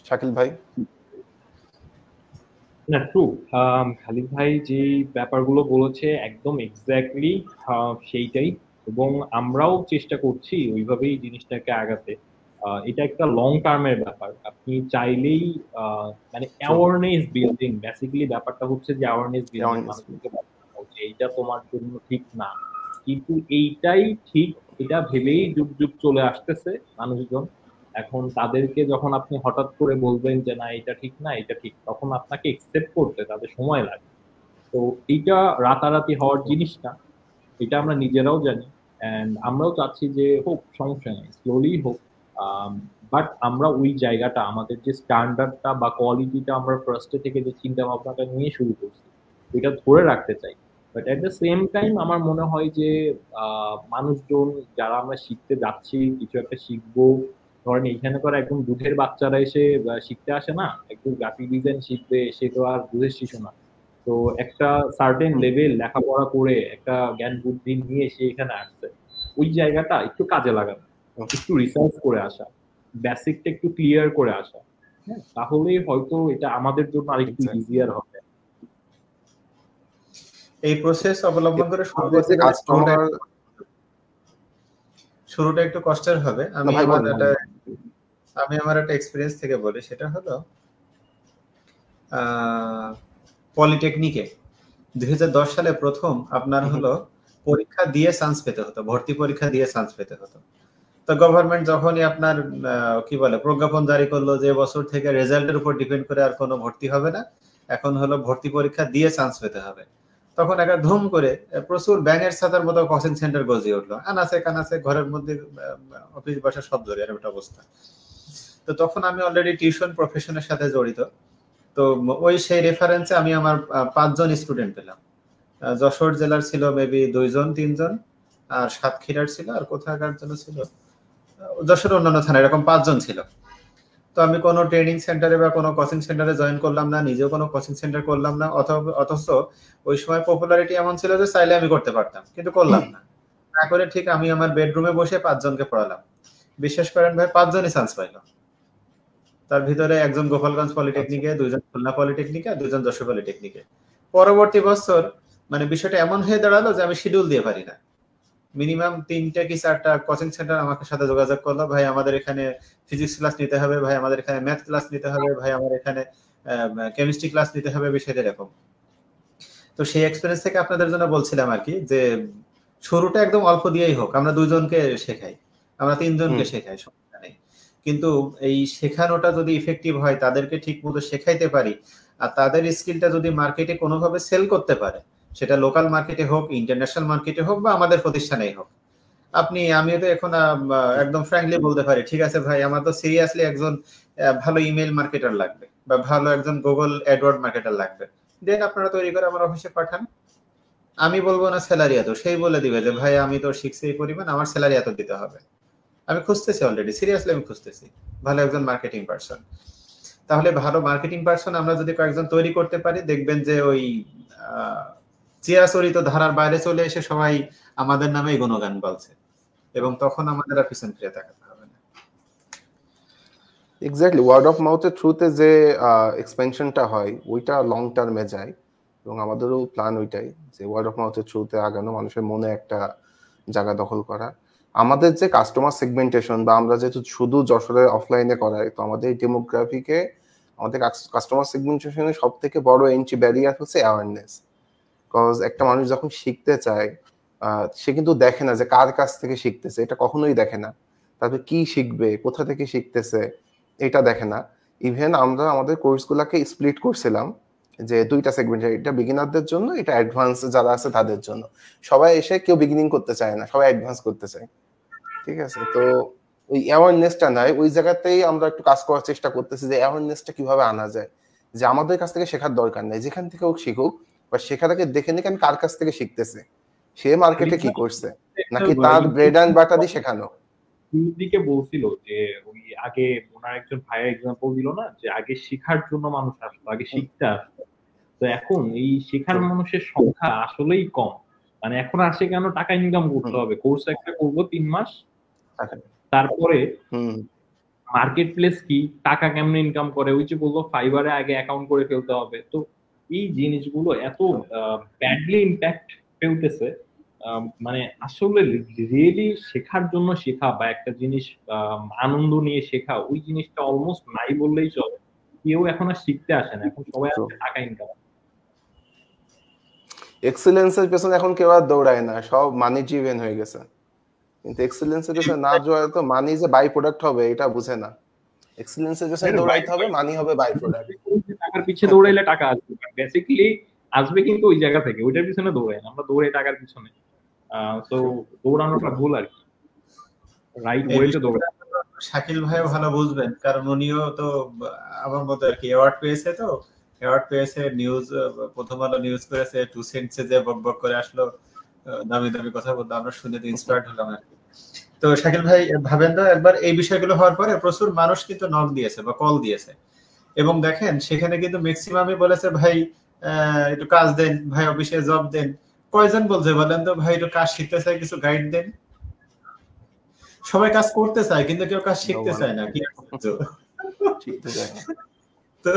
Speaker 1: শাকিল ভাই?
Speaker 2: না, ট্রু। খালিদ ভাই যে ব্যাপারগুলো বলেছে একদম এক্স্যাক্টলি সেইটাই, এবং আমরাও চেষ্টা করছি ওইভাবেই জিনিসটাকে আগাতে। এটা একটা লং টার্মের ব্যাপার। আপনি চাইলেই মানে অ্যাওয়ারনেস বিল্ডিং, বেসিক্যালি ব্যাপারটা হচ্ছে যে অ্যাওয়ারনেস বিল্ডিং, মানুষকে যে এইটা তোমার জন্য ঠিক না, কিন্তু এইটাই ঠিক, এটা ভেবেই যুগ যুগ চলে আসতেছে মানুষজন। এখন তাদেরকে যখন আপনি হঠাৎ করে বলবেন যে না এটা ঠিক না এটা ঠিক, তখন আপনাকে একসেপ্ট করতে তাদের সময় লাগে। তো এইটা রাতারাতি হওয়ার জিনিস না, এটা আমরা নিজেরাও জানি, এন্ড আমরাও চাচ্ছি যে হোক, সমস্যা নেই, স্লোলি হোক। বাট আমরা ওই জায়গাটা, আমাদের যে স্ট্যান্ডার্ডটা বা কোয়ালিটিটা আমরা ফার্স্টে থেকে যে চিন্তা ভাবনাটা নিয়ে শুরু করছি, এটা ধরে রাখতে চাই। But at the same time আমার মনে হয় যে মানুষজন যারা আমরা শিখতে যাচ্ছি, কিছু একটা শিখবো, ধরেন এইখানে তো আর একদম দুধের বাচ্চারা এসে শিখতে আসে না, একটু গ্রাফিক ডিজাইন শিখবে, সে তো আর দুধের শিশু না। তো একটা সার্টেন লেভেল লেখাপড়া করে একটা জ্ঞান বুদ্ধি নিয়ে সে এখানে আসছে, ওই জায়গাটা একটু কাজে লাগানো, একটু রিসার্চ করে আসা, বেসিকটা একটু ক্লিয়ার করে আসা, হ্যাঁ, তাহলেই হয়তো এটা আমাদের জন্য আরেকটু ইজিয়ার হবে।
Speaker 3: এই প্রসেস অবলম্বন করে শুরুটা একটু কষ্টের হবে। আমি আমার একটা এক্সপেরিয়েন্স থেকে বলি, সেটা হলো পলিটেকনিকে 2010 সালে প্রথম আপনার হলো পরীক্ষা দিয়ে চান্স পেতে হতো, ভর্তি পরীক্ষা দিয়ে চান্স পেতে হতো। তো গভর্নমেন্ট যখনই আপনার কি বলে প্রজ্ঞাপন জারি করলো যে বছর থেকে রেজাল্টের উপর ডিপেন্ড করে আর কোনো ভর্তি হবে না, এখন হলো ভর্তি পরীক্ষা দিয়ে চান্স পেতে হবে, তখন একটা ধুম করে প্রচুর ব্যাঙের ছাতার মতো কোচিং সেন্টার গজিয়ে উঠলো, আনাচে কানাচে ঘরের মধ্যে অফিস বাসা সব ধরে এরকম অবস্থা। তো তখন আমি অলরেডি টিউশন প্রফেশনের সাথে জড়িত। তো ওই সেই রেফারেন্সে আমি আমার 5 জন স্টুডেন্ট পেলাম। যশোর জেলার ছিল মেবি 2 জন 3 জন, আর সাতক্ষীরার ছিল, আর কোথাকার জন্য ছিল যশোর অন্যান্য থানা, এরকম 5 জন ছিল। তো আমি কোনো ট্রেনিং সেন্টারে বা কোনো কোচিং সেন্টারে জয়েন করলাম না, নিজেও কোনো কোচিং সেন্টার করলাম না, অথচ ওই সময় পপুলারিটি এমন ছিল যে চাইলে আমি করতে পারতাম, কিন্তু করলাম না। না করে ঠিক আমি আমার বেডরুমে বসে 5 জনকে পড়ালাম। বিশ্বাস করেন ভাই, 5 জনই চান্স পাইলো। তার ভিতরে একজন গোপালগঞ্জ পলিটেকনিকে, 2 জন খুলনা পলিটেকনিকে, 2 জন যশোর পলিটেকনিকে। পরবর্তী বছর মানে বিষয়টা এমন হয়ে দাঁড়ালো যে আমি শিডিউল দিয়ে পারি না, মিনিমাম 3টা কি 4টা কোচিং সেন্টার আমাকে সাথে যোগাযোগ করলো, ভাই আমাদের এখানে ফিজিক্স ক্লাস নিতে হবে, ভাই আমাদের এখানে ম্যাথ ক্লাস নিতে হবে, ভাই আমাদের এখানে কেমিস্ট্রি ক্লাস নিতে হবে, বিষয়টা এরকম। তো সেই এক্সপেরিয়েন্স থেকে আপনাদের জন্য বলছিলাম আর কি, যে শুরুটা একদম অল্প দিয়েই হোক, আমরা 2 জনকে শেখাই, আমরা 3 জনকে শেখাই, সমস্যা নেই, কিন্তু এই শেখানোটা যদি ইফেক্টিভ হয়, তাদেরকে ঠিক মতো শেখাইতে পারি, আর তাদের স্কিলটা যদি মার্কেটে কোনোভাবে সেল করতে পারে, সেটা লোকাল মার্কেটে হোক, ইন্টারন্যাশনাল মার্কেটে হোক, বা আমাদের প্রতিষ্ঠানেই হোক। আমিও তো এখন একদম ফ্র্যাঙ্কলি বলতে পারি, ঠিক আছে ভাই, আমার তো সিরিয়াসলি একজন ভালো ইমেল মার্কেটার লাগবে, বা ভালো একজন গুগল অ্যাডওয়ার্ড মার্কেটার লাগবে, দেন আপনারা তৈরি করে আমার অফিসে পাঠান। আমি বলবো না স্যালারি এত, সেই বলে দিবে যে ভাই আমি তো শিখছি এই পরিমাণ, আমার স্যালারি এত দিতে হবে। আমি খুঁজতেছি, অলরেডি সিরিয়াসলি আমি খুঁজতেছি ভালো একজন মার্কেটিং পারসন। তাহলে ভালো মার্কেটিং পারসন আমরা যদি কয়েকজন তৈরি করতে পারি, দেখবেন যে ওই চিরাচরিত ধারার বাইরে চলে এসে সবাই আমাদের নামেই গুণগান বলছে, এবং তখন আমাদের আর পিছন ফিরে তাকাতে হবে না।
Speaker 1: এক্স্যাক্টলি, ওয়ার্ড অফ মাউথের থ্রুতে যে এক্সপেনশনটা হয় ওইটা লং টার্মে যায়, এবং আমাদেরও প্ল্যান ওইটাই যে ওয়ার্ড অফ মাউথের থ্রুতে আগানো, মানুষের মনে একটা জায়গা দখল করা। আমাদের যে কাস্টমার সেগমেন্টেশন, বা আমরা যেহেতু শুধু যশোরে অফলাইনে করাই, তো আমাদের এই ডেমোগ্রাফিকে, আমাদের কাস্টমার সেগমেন্টেশনের সব থেকে বড় এন্ট্রি ব্যারিয়ার হচ্ছে অ্যাওয়ারনেস। কজ একটা মানুষ যখন শিখতে চায়, সে কিন্তু দেখে না যে কার কাছ থেকে শিখতেছে, এটা কখনোই দেখে না। তারপরে কি শিখবে, কোথা থেকে শিখতেছে, এটা দেখে না। ইভেন আমরা আমাদের কোর্সগুলোকে স্প্লিট করছিলাম যে দুইটা সেগমেন্ট, এটা বিগিনারদের জন্য, এটা অ্যাডভান্স যারা আছে তাদের জন্য। সবাই এসে কেউ বিগিনিং করতে চায় না, সবাই অ্যাডভান্স করতে চায়, ঠিক আছে? তো ওই অ্যাওয়ারনেসটা নাই, ওই জায়গাতেই আমরা একটু কাজ করার চেষ্টা করতেছি যে অ্যাওয়ারনেসটা কিভাবে আনা যায়, যে আমাদের কাছ থেকে শেখার দরকার নেই, যেখান থেকে হোক শিখুক, বা শেখাটাকে দেখে নিক আমি কার কাছ থেকে শিখতেছে, সে মার্কেটে কি করছে, নাকি তার ব্রেড অ্যান্ড বাটার দিয়ে শেখানো।
Speaker 2: দিকে বলছিল যে ওই আগে ওনার একজন ভাইয়ের এক্সাম্পল দিল না, যে আগে শেখার জন্য মানুষ আসতো, আগে শিখতে আসতো। তো এখন এই শেখার মানুষের সংখ্যা আসলেই কম। মানে এখন আসে কেন, টাকা ইনকাম করতে হবে, কোর্স একটা করবো 3 মাস, তারপরে মার্কেট প্লেস কি, টাকা কেমনে ইনকাম করে, ওই যে বললো ফাইবারে আগে অ্যাকাউন্ট করে ফেলতে হবে। তো এই জিনিসগুলো এত ব্যাডলি ইম্প্যাক্ট ফেলতেছে। মানে আসলে রিয়েলি শেখার জন্য শেখা, বা একটা জিনিস আনন্দ নিয়ে শেখা, ওই জিনিসটা অলমোস্ট নাই বললেই চলে। কেউ এখন আর শিখতে আসে না, এখন সবাই আসছে টাকা ইনকাম।
Speaker 1: এক্সেলেন্সের পেছনে এখন কেউ আর দৌড়ায় না, সব মানি ড্রিভেন হয়ে গেছে। কিন্তু এক্সেলেন্সের পেছনে না দৌড়ায় তো মানি যে বাই প্রোডাক্ট হবে এটা বুঝে না। এক্সেলেন্সের পেছনে দৌড়াইতে হবে, মানি হবে বাই প্রোডাক্ট।
Speaker 2: টাকার পিছনে দৌড়াইলে টাকা আসবে, বেসিক্যালি আসবে কিন্তু ওই জায়গা থেকে, ওইটার পিছনে দৌড়াই না আমরা, দৌড়ে টাকার পিছনে। তো দৌড়ানোটা ভুল আর কি, রাইট ওয়েতে দৌড়াই।
Speaker 3: শাকিল ভাইও ভালো বুঝবেন, কারণ উনিও তো আমার মতো আর কি অ্যাওয়ার্ড পেয়েছে, তো অ্যাওয়ার্ড পেয়েছে, নিউজ প্রথম আলো নিউজ করেছে, 2 সেন্টসে যে বকবক করে আসলো, দামি দামি কথা বলতো, আমরা শুনে তো ইন্সপায়ার্ড হলাম আর কি। তো শাকিল ভাই ভাবেন তো একবার, এই বিষয়গুলো হওয়ার পরে প্রচুর মানুষ কিন্তু নক দিয়েছে বা কল দিয়েছে, এবং দেখেন সেখানে কিন্তু ম্যাক্সিমামই বলেছে ভাই একটু কাজ দেন, ভাই অফিসে জব দেন। কয়জন বলছে বলেন তো, ভাই একটু কাজ শিখতে চাই, কিছু গাইড দেন। সবাই কাজ করতে চায় কিন্তু কেউ কাজ শিখতে চায় না, কি
Speaker 1: শিখতে চায় না।
Speaker 3: তো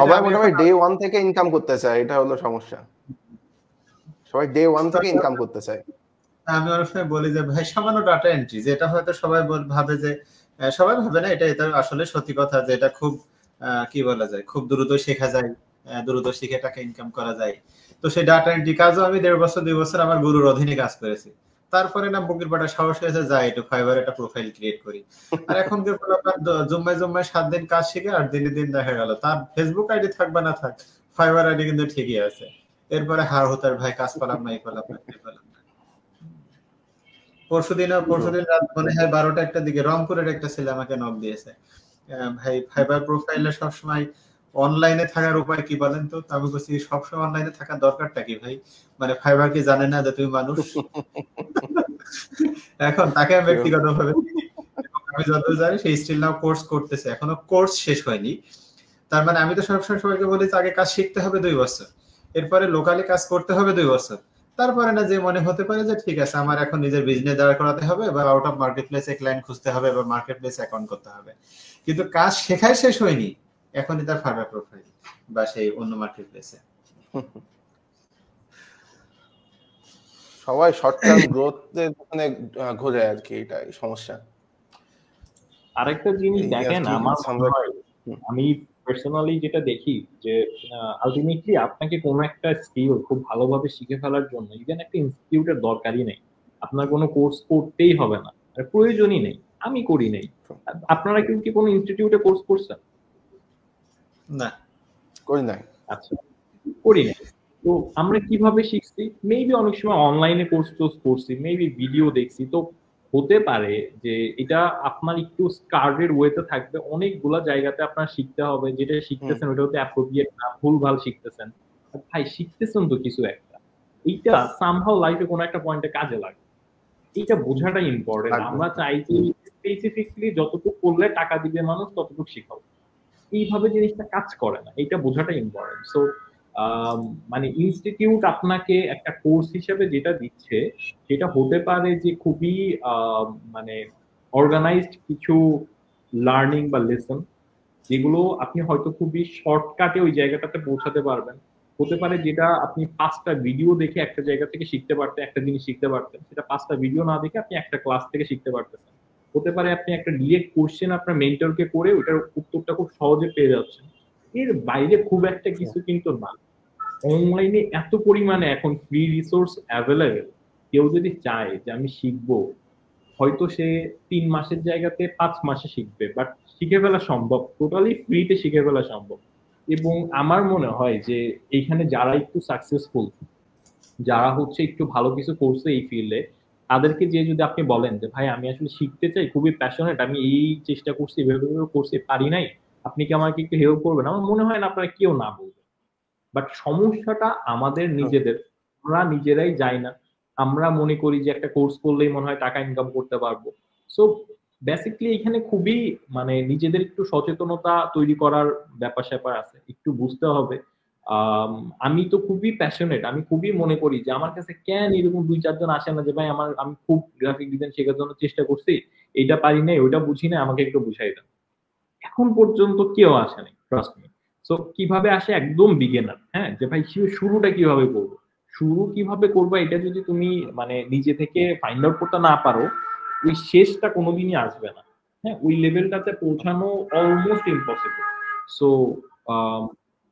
Speaker 1: সবাই মোটামুটি ডে 1 থেকে ইনকাম করতে চায়, এটা হলো সমস্যা। সবাই ডে 1 থেকে ইনকাম করতে চায়।
Speaker 3: আমি অনেক সময় বলি যে ভাই সামান্য ডাটা এন্ট্রি, যেটা হয়তো সবাই ভাবে যে, সবাই ভাবে না, এটা আসলে সত্যি কথা, যে এটা খুব কি বলা যায়, খুব দ্রুত শেখা যায়, দ্রুত শিখে টাকা ইনকাম করা যায়। তো সেই ডাটা এন্ট্রি কাজও আমি 1.5 বছর 2 বছর আমার গুরুর অধীনে কাজ করেছি। তারপরে না বুকের পাটা সাহস হয়েছে, যাই একটু ফাইবার একটা প্রোফাইল ক্রিয়েট করি। আর এখন কি আপনার জুম্মায় 7 দিন কাজ শিখে 8 দিন দেখা গেল তার ফেসবুক আইডি থাকবে না থাক, ফাইবার আইডি কিন্তু ঠিকই আছে। এরপরে হার হতার ভাই কাজ পেলাম না, এই পেলাম না, এই পেলাম না। পরশুদিন রাত মনে হয় 12টা 1টার দিকে রংপুরের একটা ছেলে আমাকে নক দিয়েছে, ভাই ফাইবার প্রোফাইলে সবসময় অনলাইনে থাকার উপায় কি বলেন তো? আমি বলছি সবসময় অনলাইনে থাকার দরকারটা কি ভাই, মানে ফাইবার কি জানে না যে তুমি মানুষ? এখন তাকে ব্যক্তিগতভাবে আমি যতদূর জানি সেই স্টিল নাও কোর্স করতেছে, এখনো কোর্স শেষ হয়নি। তার মানে আমি তো সবসময় সবাইকে বলি যে আগে কাজ শিখতে হবে 2 বছর, এরপরে লোকালি কাজ করতে হবে 2 বছর, তারপরে না যে মনে হতে পারে যে ঠিক আছে আমার এখন নিজের বিজনেস দাঁড় করাতে হবে, বা আউট অফ মার্কেট প্লেসে ক্লায়েন্ট খুঁজতে হবে, বা মার্কেট প্লেসে অ্যাকাউন্ট করতে হবে। কিন্তু কাজ শেখাই শেষ হয়নি, এখনই তার ফার্মার প্রোফাইল বা সেই অন্য মার্কেট প্লেসে।
Speaker 1: সবাই শর্ট টার্ম গ্রোথের পিছনে ঘুরে আর কি, এটাই সমস্যা।
Speaker 2: আরেকটা জিনিস দেখেন, আমি পার্সোনালি যেটা দেখি যে আলটিমেটলি আপনাকে কোনো একটা স্কিল খুব ভালোভাবে শিখে ফেলার জন্য ইভেন একটা ইনস্টিটিউটের দরকারই নেই, আপনার কোনো কোর্স করতেই হবে না, আর প্রয়োজনই নেই। আমি করি নাই। আপনারা কি কোনো ইনস্টিটিউটে কোর্স করছেন?
Speaker 3: না,
Speaker 1: করি নাই।
Speaker 2: আচ্ছা, করি নাই। তো আমরা কিভাবে শিখছি? মেবি অনেক সময় অনলাইনে কোর্স টোর্স করছি, মেবি ভিডিও দেখছি। তো হতে পারে যে এটা আপনার একটু স্কার্ডেড ওয়েতে থাকবে, অনেকগুলা জায়গাতে আপনার শিখতে হবে, যেটা শিখতেছেন ওটা হতে অ্যাপ্রোপ্রিয়েট না, ভুলভাল শিখতেছেন। ভাই শিখতেছেন তো কিছু একটা, এইটা সামহাউ লাইফে কোনো একটা পয়েন্টে কাজে লাগে, এইটা বোঝাটা ইম্পর্টেন্ট।
Speaker 1: লাগবে।
Speaker 2: আমরা চাই যে স্পেসিফিকলি যতটুকু করলে টাকা দিবে মানুষ ততটুকু শিখাও, এইভাবে জিনিসটা কাজ করে না, এটা বোঝাটা ইম্পর্টেন্ট। সো মানে ইনস্টিটিউট আপনাকে একটা কোর্স হিসেবে যেটা দিচ্ছে সেটা হতে পারে যে খুবই মানে অর্গানাইজড কিছু লার্নিং বা লেসন, যেগুলো আপনি হয়তো খুবই শর্টকাটে ওই জায়গাটাতে পৌঁছাতে পারবেন। হতে পারে যেটা আপনি 5টা ভিডিও দেখে একটা জায়গা থেকে শিখতে পারতেন, একটা জিনিস শিখতে পারতেন, সেটা 5টা ভিডিও না দেখে আপনি একটা ক্লাস থেকে শিখতে পারতেছেন। হতে পারে আপনি একটা ডিরেক্ট কোশ্চেন আপনার মেন্টরকে করে ওটার উত্তরটা খুব সহজে পেয়ে যাচ্ছেন। এর বাইরে খুব একটা কিছু কিন্তু না। অনলাইনে এত পরিমাণে এখন ফ্রি রিসোর্স অ্যাভেলেবেল, কেউ যদি চায় যে আমি শিখবো, হয়তো সে 3 মাসের জায়গাতে 5 মাসে শিখবে, বাট শিখে ফেলা সম্ভব, টোটালি ফ্রিতে শিখে ফেলা সম্ভব। এবং আমার মনে হয় যে এইখানে যারা একটু সাকসেসফুল, যারা হচ্ছে একটু ভালো কিছু করছে এই ফিল্ডে, তাদেরকে যে যদি আপনি বলেন যে ভাই আমি আসলে শিখতে চাই, খুবই প্যাশনেট, আমি এই চেষ্টা করছি, এভাবে করছি, পারি নাই, আপনি কি আমাকে একটু হেল্প করবেন, আমার মনে হয় না আপনারা কেউ না বলবে। বাট সমস্যাটা আমাদের নিজেদের, আমরা নিজেরাই যাই না। আমরা মনে করি যে একটা কোর্স করলেই মনে হয় টাকা ইনকাম করতে পারবো। সো বেসিক্যালি এখানে খুবই মানে নিজেদের একটু সচেতনতা তৈরি করার ব্যাপার স্যাপার আছে, একটু বুঝতে হবে। আম, আমি তো খুবই প্যাশনেট, আমি খুবই মনে করি যে আমার কাছে কেন এরকম 2-4 জন আসে না যে ভাই আমি খুব গ্রাফিক ডিজাইন শেখার জন্য চেষ্টা করছি, এইটা পারি না, ওইটা বুঝি না, আমাকে একটু বুঝাই দেন। এখন পর্যন্ত কেউ আসেনি, ট্রাস্ট মি। সো কিভাবে আসে? একদম বিগিনার, হ্যাঁ, যে ভাই শুরুটা কিভাবে করবো, শুরু কিভাবে করবা, এটা যদি তুমি মানে নিজে থেকে ফাইন্ড আউট করতে না পারো, ওই শেষটা কোনোদিনই আসবে না। হ্যাঁ, ওই লেভেলটাতে পৌঁছানো অলমোস্ট ইম্পসিবল। সো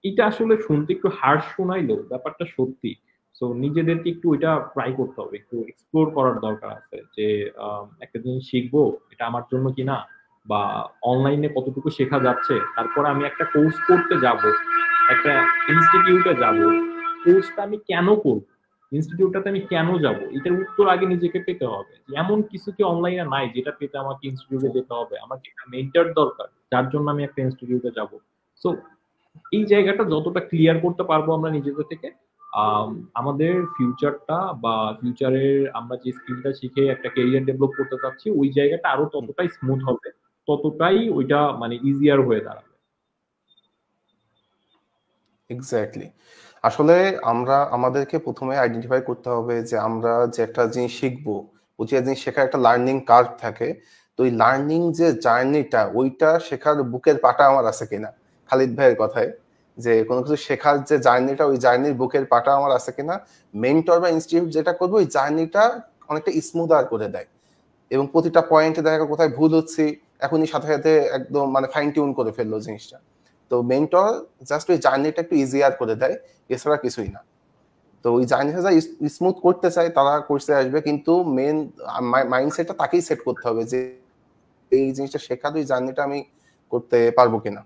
Speaker 2: এটা আসলে শুনতে একটু হার্শ শোনাইলেও ব্যাপারটা সত্যি। সো নিজেদেরকে একটু ওইটা ট্রাই করতে হবে, একটু এক্সপ্লোর করার দরকার আছে যে একটা জিনিস শিখবো, এটা আমার জন্য কিনা, বা অনলাইনে কতটুকু শেখা যাচ্ছে, তারপর আমি একটা কোর্স করতে যাব, একটা ইনস্টিটিউটে যাব, কোর্সটা আমি কেন করব, ইনস্টিটিউটটাতে আমি কেন যাব, এটার উত্তর আগে নিজেকে পেতে হবে। এমন কিছু কি অনলাইনে নাই যেটা পেতে আমাকে ইনস্টিটিউটে যেতে হবে? আমাকে একটা মেন্টর দরকার যার জন্য আমি একটা ইনস্টিটিউটে যাব। সো এই জায়গাটা যতটা ক্লিয়ার করতে পারবো আমরা নিজেদের থেকে, আম, আমাদের ফিউচারটা বা ফিউচারের আমরা যে স্কিলটা শিখে একটা ক্যারিয়ার ডেভেলপ করতে চাচ্ছি ওই জায়গাটা আরো ততটাই স্মুথ হবে, ততটাই ওইটা মানে ইজিয়ার হয়ে দাঁড়াবে।
Speaker 1: এক্স্যাক্টলি। আসলে আমাদেরকে প্রথমে আইডেন্টিফাই করতে হবে যে আমরা যে একটা জিনিস শিখবো, ওই যে জিনিস শেখার একটা লার্নিং কার্ভ থাকে। তো ওই লার্নিং যে জার্নিটা, ওইটা শেখার বুকের পাটা আমার আছে কিনা, খালিদ ভাইয়ের কথায় যে কোনো কিছু শেখার যে জার্নিটা, ওই জার্নির বুকের পাটা আমার আছে কিনা। মেন্টর বা ইনস্টিটিউট যেটা করবো, ওই জার্নিটা অনেকটা স্মুদার করে দেয় এবং প্রতিটা পয়েন্টে দেখা কোথায় ভুল হচ্ছে এখনই সাথে সাথে একদম মানে ফাইন টিউন করে ফেললো জিনিসটা। তো মেন্টর জাস্ট ওই জার্নিটা একটু ইজিয়ার করে দেয়, এছাড়া কিছুই না। তো ওই জার্নিটা যা স্মুথ করতে চায় তারা কোর্সে আসবে, কিন্তু মেন মাইন্ডসেটটা তাকেই সেট করতে হবে যে এই জিনিসটা শেখা, ওই জার্নিটা আমি করতে পারবো কিনা।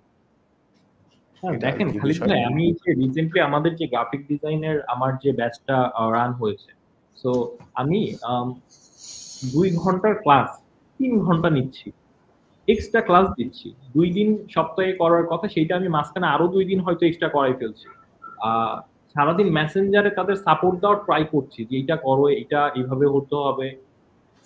Speaker 2: হ্যাঁ
Speaker 1: এটা আর
Speaker 2: দেখেন
Speaker 1: কি
Speaker 2: খালিদ
Speaker 1: বিষয়।
Speaker 2: ভাই, আমি যে রিসেন্টলি আমাদের যে গ্রাফিক ডিজাইনের আমার যে ব্যাচটা রান হয়েছে, সো আমি 2 ঘন্টার ক্লাস 3 ঘন্টা নিচ্ছি, এক্সট্রা ক্লাস দিচ্ছি। 2 দিন সপ্তাহে করার কথা সেইটা আমি মাঝখানে আরো 2 দিন হয়তো এক্সট্রা করাই ফেলছি। আহ সারাদিন মেসেঞ্জারে তাদের সাপোর্ট দেওয়ার ট্রাই করছি যে এইটা করো, এটা এইভাবে হতে হবে।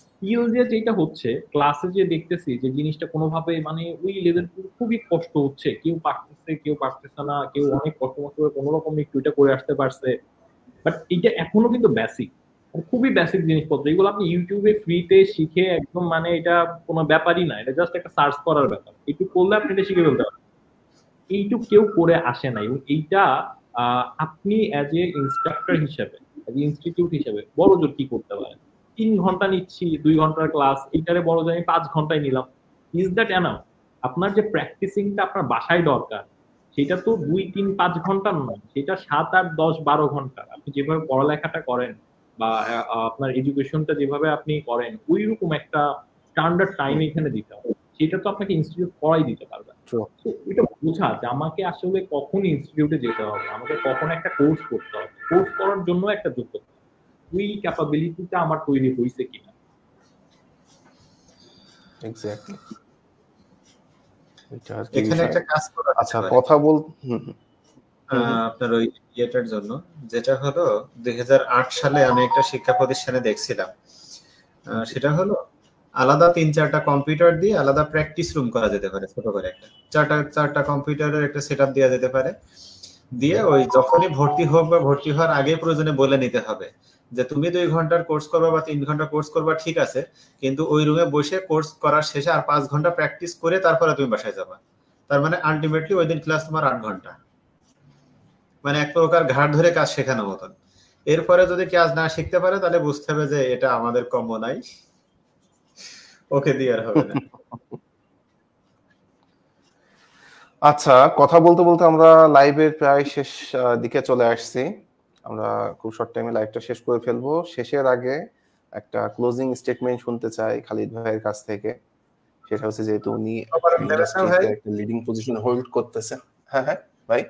Speaker 2: স্কিল যে যেটা হচ্ছে ক্লাসে যে দেখতেছি যে জিনিসটা কোনোভাবে মানে ওই লেভেল, খুবই কষ্ট হচ্ছে, কেউ পারতেছে কেউ পারতেছে না, কেউ অনেক কষ্ট মষ্ট করে কোনো রকম একটু এটা করে আসতে পারছে। বাট এটা এখনো কিন্তু বেসিক, খুবই বেসিক জিনিসপত্র, এগুলো আপনি ইউটিউবে ফ্রিতে শিখে একদম মানে এটা কোনো ব্যাপারই না, এটা জাস্ট একটা সার্চ করার ব্যাপার, একটু করলে আপনি এটা শিখে ফেলতে পারবেন। এইটুক কেউ করে আসে না, এবং এইটা আপনি অ্যাজ এ ইনস্ট্রাক্টর হিসেবে, অ্যাজ ইনস্টিটিউট হিসেবে বড় জোর কি করতে পারেন? 3 ঘন্টা নিচ্ছি, 2 ঘন্টার ক্লাস, এইটারে বড় জোর আমি 5 ঘন্টায় নিলাম। Is that enough? আপনার যে প্র্যাকটিসিংটা আপনার বাসায় দরকার, সেটা তো 2-3-5 ঘন্টার নয়, সেটা 7-8-10-12 ঘন্টা। আপনি যেভাবে পড়ালেখাটা করেন বা আপনার এডুকেশনটা যেভাবে আপনি করেন, ওইরকম একটা স্ট্যান্ডার্ড টাইম এখানে দিতে হবে, সেটা তো আপনাকে ইনস্টিটিউট করাই দিতে পারবে। তো এটা বোঝা যে আমাকে আসলে কখন ইনস্টিটিউটে যেতে হবে, আমাকে কখন একটা কোর্স করতে হবে, কোর্স করার জন্য একটা যোগ্যতা, ওই ক্যাপাবিলিটিটা আমার তৈরি হয়েছে কিনা।
Speaker 1: এক্স্যাক্টলি,
Speaker 3: এখানে একটা কাজ করা
Speaker 1: আচ্ছা কথা বল
Speaker 3: আপনার ওই ইয়েটার জন্য, যেটা হলো 2008 সালে আমি একটা শিক্ষা প্রতিষ্ঠানে দেখছিলাম, সেটা হলো আলাদা 3-4টা কম্পিউটার দিয়ে আলাদা প্র্যাকটিস রুম করা যেতে পারে, ছোট করে একটা চারটা কম্পিউটারের একটা সেটআপ দেওয়া যেতে পারে, দিয়ে ওই যখনই ভর্তি হোক বা ভর্তি হওয়ার আগে প্রয়োজনে বলে নিতে হবে যে তুমি 2 ঘন্টার কোর্স করবা বা 3 ঘন্টা কোর্স করবা, ঠিক আছে, কিন্তু ওই রুমে বসে কোর্স করার শেষে আর 5 ঘন্টা প্র্যাকটিস করে তারপরে তুমি বাসায় যাবা। তার মানে আলটিমেটলি ওই দিন ক্লাস তোমার 8 ঘন্টা, মানে এক প্রকার ঘাট ধরে কাজ শেখানো মতন। এরপরে যদি কাজ না শিখতে পারে তাহলে বুঝতে হবে যে এটা আমাদের কম্য নাই, ওকে দিয়ে আর হবে না।
Speaker 1: আচ্ছা, কথা বলতে বলতে আমরা লাইভের প্রায় শেষ দিকে চলে আসছি। আমরা খুব শর্ট টাইমে লাইভটা শেষ করে ফেলবো। শেষের আগে একটা ক্লোজিং স্টেটমেন্ট শুনতে চাই খালিদ ভাইয়ের কাছ থেকে। সেটা হচ্ছে যেহেতু উনি ইন্ডাস্ট্রিতে একটা লিডিং পজিশন হোল্ড করতেছেন। হ্যাঁ হ্যাঁ ভাই,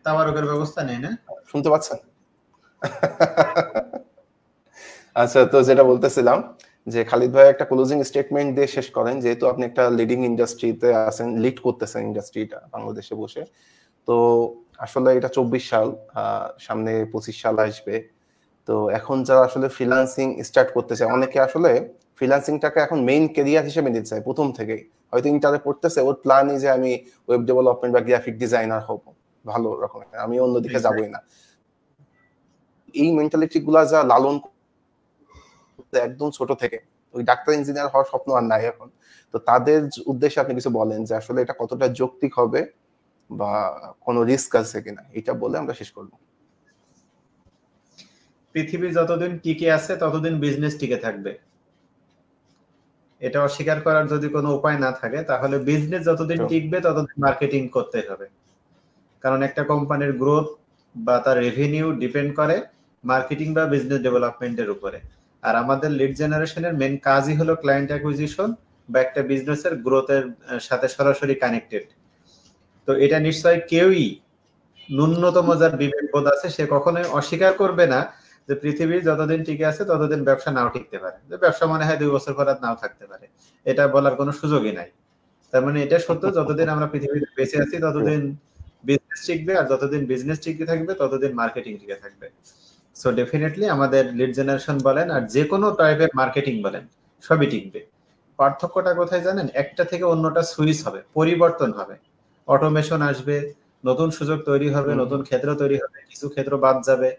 Speaker 3: তাবারকের ব্যবস্থা নেই না,
Speaker 1: শুনতে পাচ্ছেন? আচ্ছা, তো যেটা বলতেছিলাম যে খালিদ ভাই একটা ক্লোজিং স্টেটমেন্ট দিয়ে শেষ করেন, যেহেতু আপনি একটা লিডিং ইন্ডাস্ট্রিতে আছেন, লিড করতেছেন ইন্ডাস্ট্রিটা বাংলাদেশে বসে। তো আসলে এটা 24 সাল, সামনে 25 সাল আসবে। তো এখন যারা আসলে ফ্রিল্যান্সিং স্টার্ট করতে চায়, অনেকে আসলে ফ্রিল্যান্সিংটাকে এখন মেইন ক্যারিয়ার হিসেবে নিতে চায় প্রথম থেকেই। হয়তো ইন্টারে পড়তেছে, ওর প্ল্যানই যে আমি ওয়েব ডেভেলপমেন্ট বা গ্রাফিক ডিজাইনার হব, ভালো রকমের, আমি অন্যদিকে যাবই না। এই মেন্টালিটি গুলা যা লালন একদম ছোট থেকে, ওই ডাক্তার ইঞ্জিনিয়ার হওয়ার স্বপ্ন আর নাই এখন। তো তাদের উদ্দেশ্যে আপনি কিছু বলেন যে আসলে এটা কতটা যৌক্তিক হবে বা কোনো রিস্ক আছে কিনা, এটা বলে আমরা শেষ করব।
Speaker 3: পৃথিবী যতদিন টিকে আছে ততদিন বিজনেস টিকে থাকবে, এটা অস্বীকার করার যদি কোনো উপায় না থাকে, তাহলে বিজনেস যতদিন টিকবে ততদিন মার্কেটিং করতে হবে। কারণ একটা কোম্পানির গ্রোথ বা তার রেভিনিউ ডিপেন্ড করে মার্কেটিং বা বিজনেস ডেভেলপমেন্টের উপরে। আর আমাদের লিড জেনারেশনের মেন কাজই হলো ক্লায়েন্ট অ্যাকুইজিশন বা একটা বিজনেসের গ্রোথের সাথে সরাসরি কানেক্টেড। তো এটা নিশ্চয়ই কেউই, ন্যূনতম যার বিবেকবোধ আছে, সে কখনোই অস্বীকার করবে না যে পৃথিবী যতদিন টিকে আছে ততদিন ব্যবসা নাও টিকতে পারে, যে ব্যবসা মনে হয় 2 বছর পর আর নাও থাকতে পারে, এটা বলার কোনো সুযোগই নাই। তার মানে এটা সত্য, যতদিন আমরা পৃথিবীতে বেঁচে আছি ততদিন বিজনেস টিকবে, আর যতদিন বিজনেস টিকে থাকবে ততদিন মার্কেটিং টিকে থাকবে। সো ডেফিনেটলি আমাদের লিড জেনারেশন বলেন আর যে কোনো টাইপের মার্কেটিং বলেন, সবই টিকবে। পার্থক্যটা কোথায় জানেন? একটা থেকে অন্যটা সুইচ হবে, পরিবর্তন হবে, অটোমেশন আসবে, নতুন সুযোগ তৈরি হবে, নতুন ক্ষেত্র তৈরি হবে, কিছু ক্ষেত্র বাদ যাবে।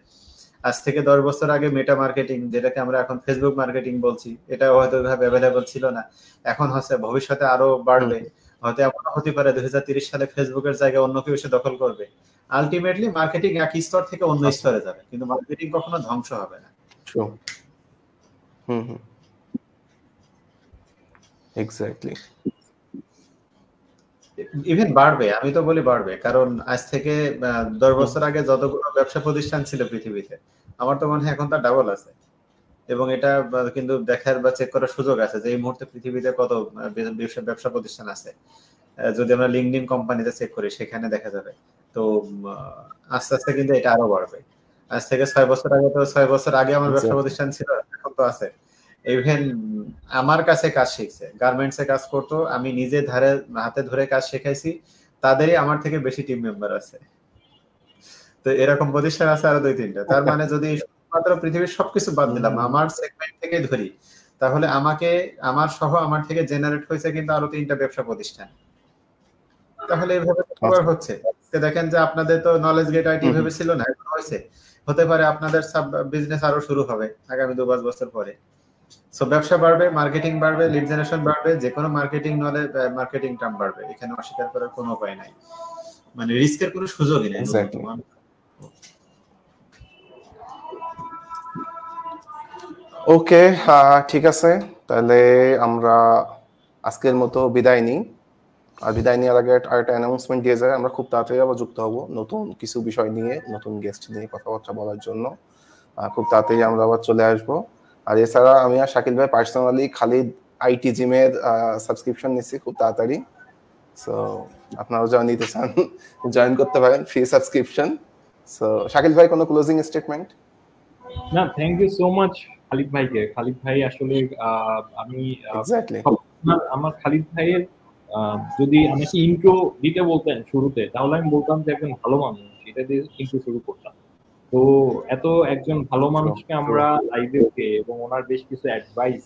Speaker 3: আজ থেকে 10 বছর আগে মেটা মার্কেটিং, যেটাকে আমরা এখন ফেসবুক মার্কেটিং বলছি, এটা হয়তো ওইভাবে অ্যাভেলেবল ছিল না, এখন হচ্ছে, ভবিষ্যতে আরো বাড়বে। হয়তো এমন হতে পারে 2030 সালে ফেসবুকের জায়গায় অন্য কেউ এসে দখল করবে। আলটিমেটলি মার্কেটিং এক স্তর থেকে অন্য স্তরে যাবে, কিন্তু মার্কেটিং কখনো ধ্বংস হবে না।
Speaker 1: এক্স্যাক্টলি,
Speaker 3: ইভেন বাড়বে, আমি তো বলি বাড়বে, কারণ আজ থেকে 10 বছর আগে যতগুলো ব্যবসা প্রতিষ্ঠান ছিল পৃথিবীতে, আমার তো মনে হয় এখন তার ডাবল আছে। এবং এটা কিন্তু দেখার বা চেক করার সুযোগ আছে যে এই মুহূর্তে পৃথিবীতে কত ব্যবসা প্রতিষ্ঠান আছে। যদি আমরা লিঙ্কডইন কোম্পানিতে চেক করি, সেখানে দেখা যাবে। তো আস্তে আস্তে কিন্তু এটা আরো বাড়বে। আজ থেকে 6 বছর আগে, তো 6 বছর আগে আমার ব্যবসা প্রতিষ্ঠান ছিল, এখন তো আছে। ইভেন আমার কাছে কাজ শিখছে, গার্মেন্টসে কাজ করতো, আমি নিজে হাতে ধরে কাজ শেখাইছি, তাদেরই আমার থেকে বেশি টিম মেম্বার আছে। তো এরকম প্রতিষ্ঠান আছে আরো 2-3টা। তার মানে যদি মাত্র পৃথিবীর সবকিছু বাদ দিলাম, আমার সেগমেন্ট থেকে ধরি, তাহলে আমার সহ আমার থেকে জেনারেট হয়েছে কিন্তু আরো 3টা ব্যবসা প্রতিষ্ঠান। তাহলে এইভাবে হচ্ছে। দেখেন যে আপনাদের তো নলেজ গেট আইটি ভাবে ছিল না, এখন হয়েছে। হতে পারে আপনাদের সাব বিজনেস আরো শুরু হবে আগামী 2-5 বছর পরে। সো ব্যবসা বাড়বে, মার্কেটিং বাড়বে, লিড জেনারেশন বাড়বে, যে কোনো মার্কেটিং নলেজ, মার্কেটিং টার্ম বাড়বে, এখানে অস্বীকার করার কোনো উপায় নাই, মানে রিস্কের কোনো সুযোগই নেই।
Speaker 1: ওকে, ঠিক আছে, তাহলে আমরা আজকের মতো বিদায় নিই। আর বিদায় নেওয়ার আগে আরেকটা অ্যানাউন্সমেন্ট দিয়ে যায়, আমরা খুব তাড়াতাড়ি আবার যুক্ত হব নতুন কিছু বিষয় নিয়ে, নতুন গেস্ট নিয়ে কথাবার্তা বলার জন্য। খুব তাড়াতাড়ি আমরা আবার চলে আসব। আর এছাড়া আমি আর শাকিল ভাই পার্সোনালি খালিদ আইটি জিমের সাবস্ক্রিপশন নিচ্ছি খুব তাড়াতাড়ি, সো আপনারাও যারা নিতে চান জয়েন করতে পারেন, ফ্রি সাবস্ক্রিপশন। সো শাকিল ভাই কোনো ক্লোজিং স্টেটমেন্ট?
Speaker 2: না, thank you so much Khalid ভাইকে। খালিদ ভাই আসলে আমি
Speaker 1: এক্স্যাক্টলি
Speaker 2: আমার খালিদ ভাইয়ের যদি আমাকে ইন্ট্রো দিতে বলতেন শুরুতে, তাহলে আমি বলতাম যে একজন ভালো মানুষ, এটা দিয়ে ইন্ট্রো শুরু করতাম। তো এত একজন ভালো মানুষকে আমরা লাইভে পেয়ে এবং ওনার বেশ কিছু অ্যাডভাইস,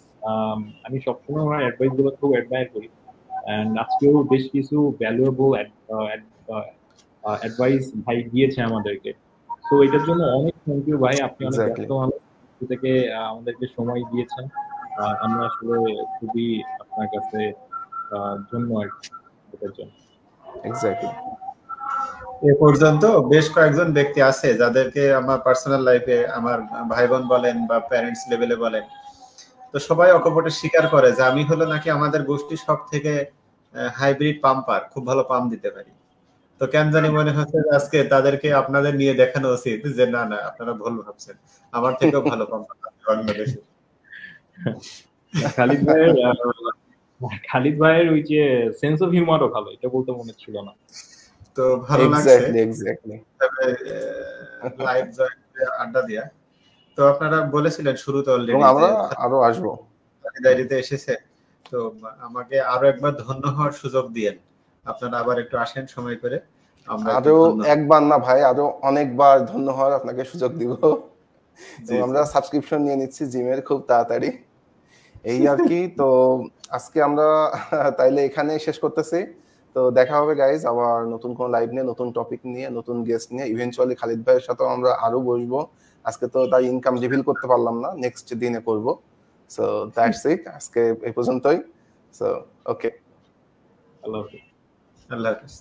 Speaker 2: আমি সবসময় ওনার অ্যাডভাইস গুলো খুব অ্যাডমায়ার করি। এন্ড আজকেও বেশ কিছু ভ্যালুয়েবল অ্যাডভাইস ভাই দিয়েছে আমাদেরকে। তো এটার জন্য অনেক থ্যাংক ইউ ভাই, আপনি অনেক ব্যস্ত মানুষ থেকে আমাদেরকে সময় দিয়েছেন। আমরা আসলে খুবই আপনার কাছে ধন্যবাদ এটার জন্য।
Speaker 1: এক্স্যাক্টলি।
Speaker 3: এ পর্যন্ত বেশ কয়েকজন ব্যক্তি আছে যাদেরকে আমার পার্সোনাল লাইফে আমার ভাই বোন বলেন বা প্যারেন্টস লেভেলে বলেন, তো সবাই অকপটে স্বীকার করে যে আমি হলো নাকি আমাদের গোষ্ঠী সব থেকে হাইব্রিড পাম্পার, খুব ভালো পাম্প দিতে পারি। তো কেন জানি মনে হচ্ছে আজকে তাদেরকে আপনাদের নিয়ে দেখানো উচিত যে না না আপনারা ভুল ভাবছেন, আমার থেকেও ভালো পাম্পার বাংলাদেশে।
Speaker 2: খালিদ ভাইয়ের ওই যে সেন্স অফ হিউমারও ভালো, এটা বলতে মনে ছিল না।
Speaker 3: তো ভালো লাগছে
Speaker 1: এক্স্যাক্টলি
Speaker 3: লাইভ জয়েন আড্ডা দিয়া। তো আপনারা বলেছিলেন শুরুতে অলরেডি
Speaker 1: আমরা আরো আসবো,
Speaker 3: ডায়েরিতে এসেছে, তো আমাকে আরো একবার ধন্য হওয়ার সুযোগ দিয়েন। আপনারা আবার একটু আসেন সময় করে, আমরা
Speaker 1: আরো একবার না ভাই, আরো অনেকবার ধন্য হওয়ার আপনাকে সুযোগ দিব। আমরা সাবস্ক্রিপশন নিয়ে নিচ্ছি জিমের খুব তাড়াতাড়ি, এই আর কি। তো আজকে আমরা তাইলে এখানে শেষ করতেছি। তো দেখা হবে গাইজ আবার নতুন কোন লাইভ নিয়ে, নতুন টপিক নিয়ে, নতুন গেস্ট নিয়ে। ইভেনচুয়ালি খালিদ ভাইয়ের সাথেও আমরা আরো বসবো। আজকে তো তার ইনকাম রিভিল করতে পারলাম না, নেক্সট দিনে করব। সো দ্যাটস ইট, আজকে এই পর্যন্তই। সো ওকে,
Speaker 2: আল্লাহ হাফেজ।
Speaker 3: আল্লাহ হাফেজ।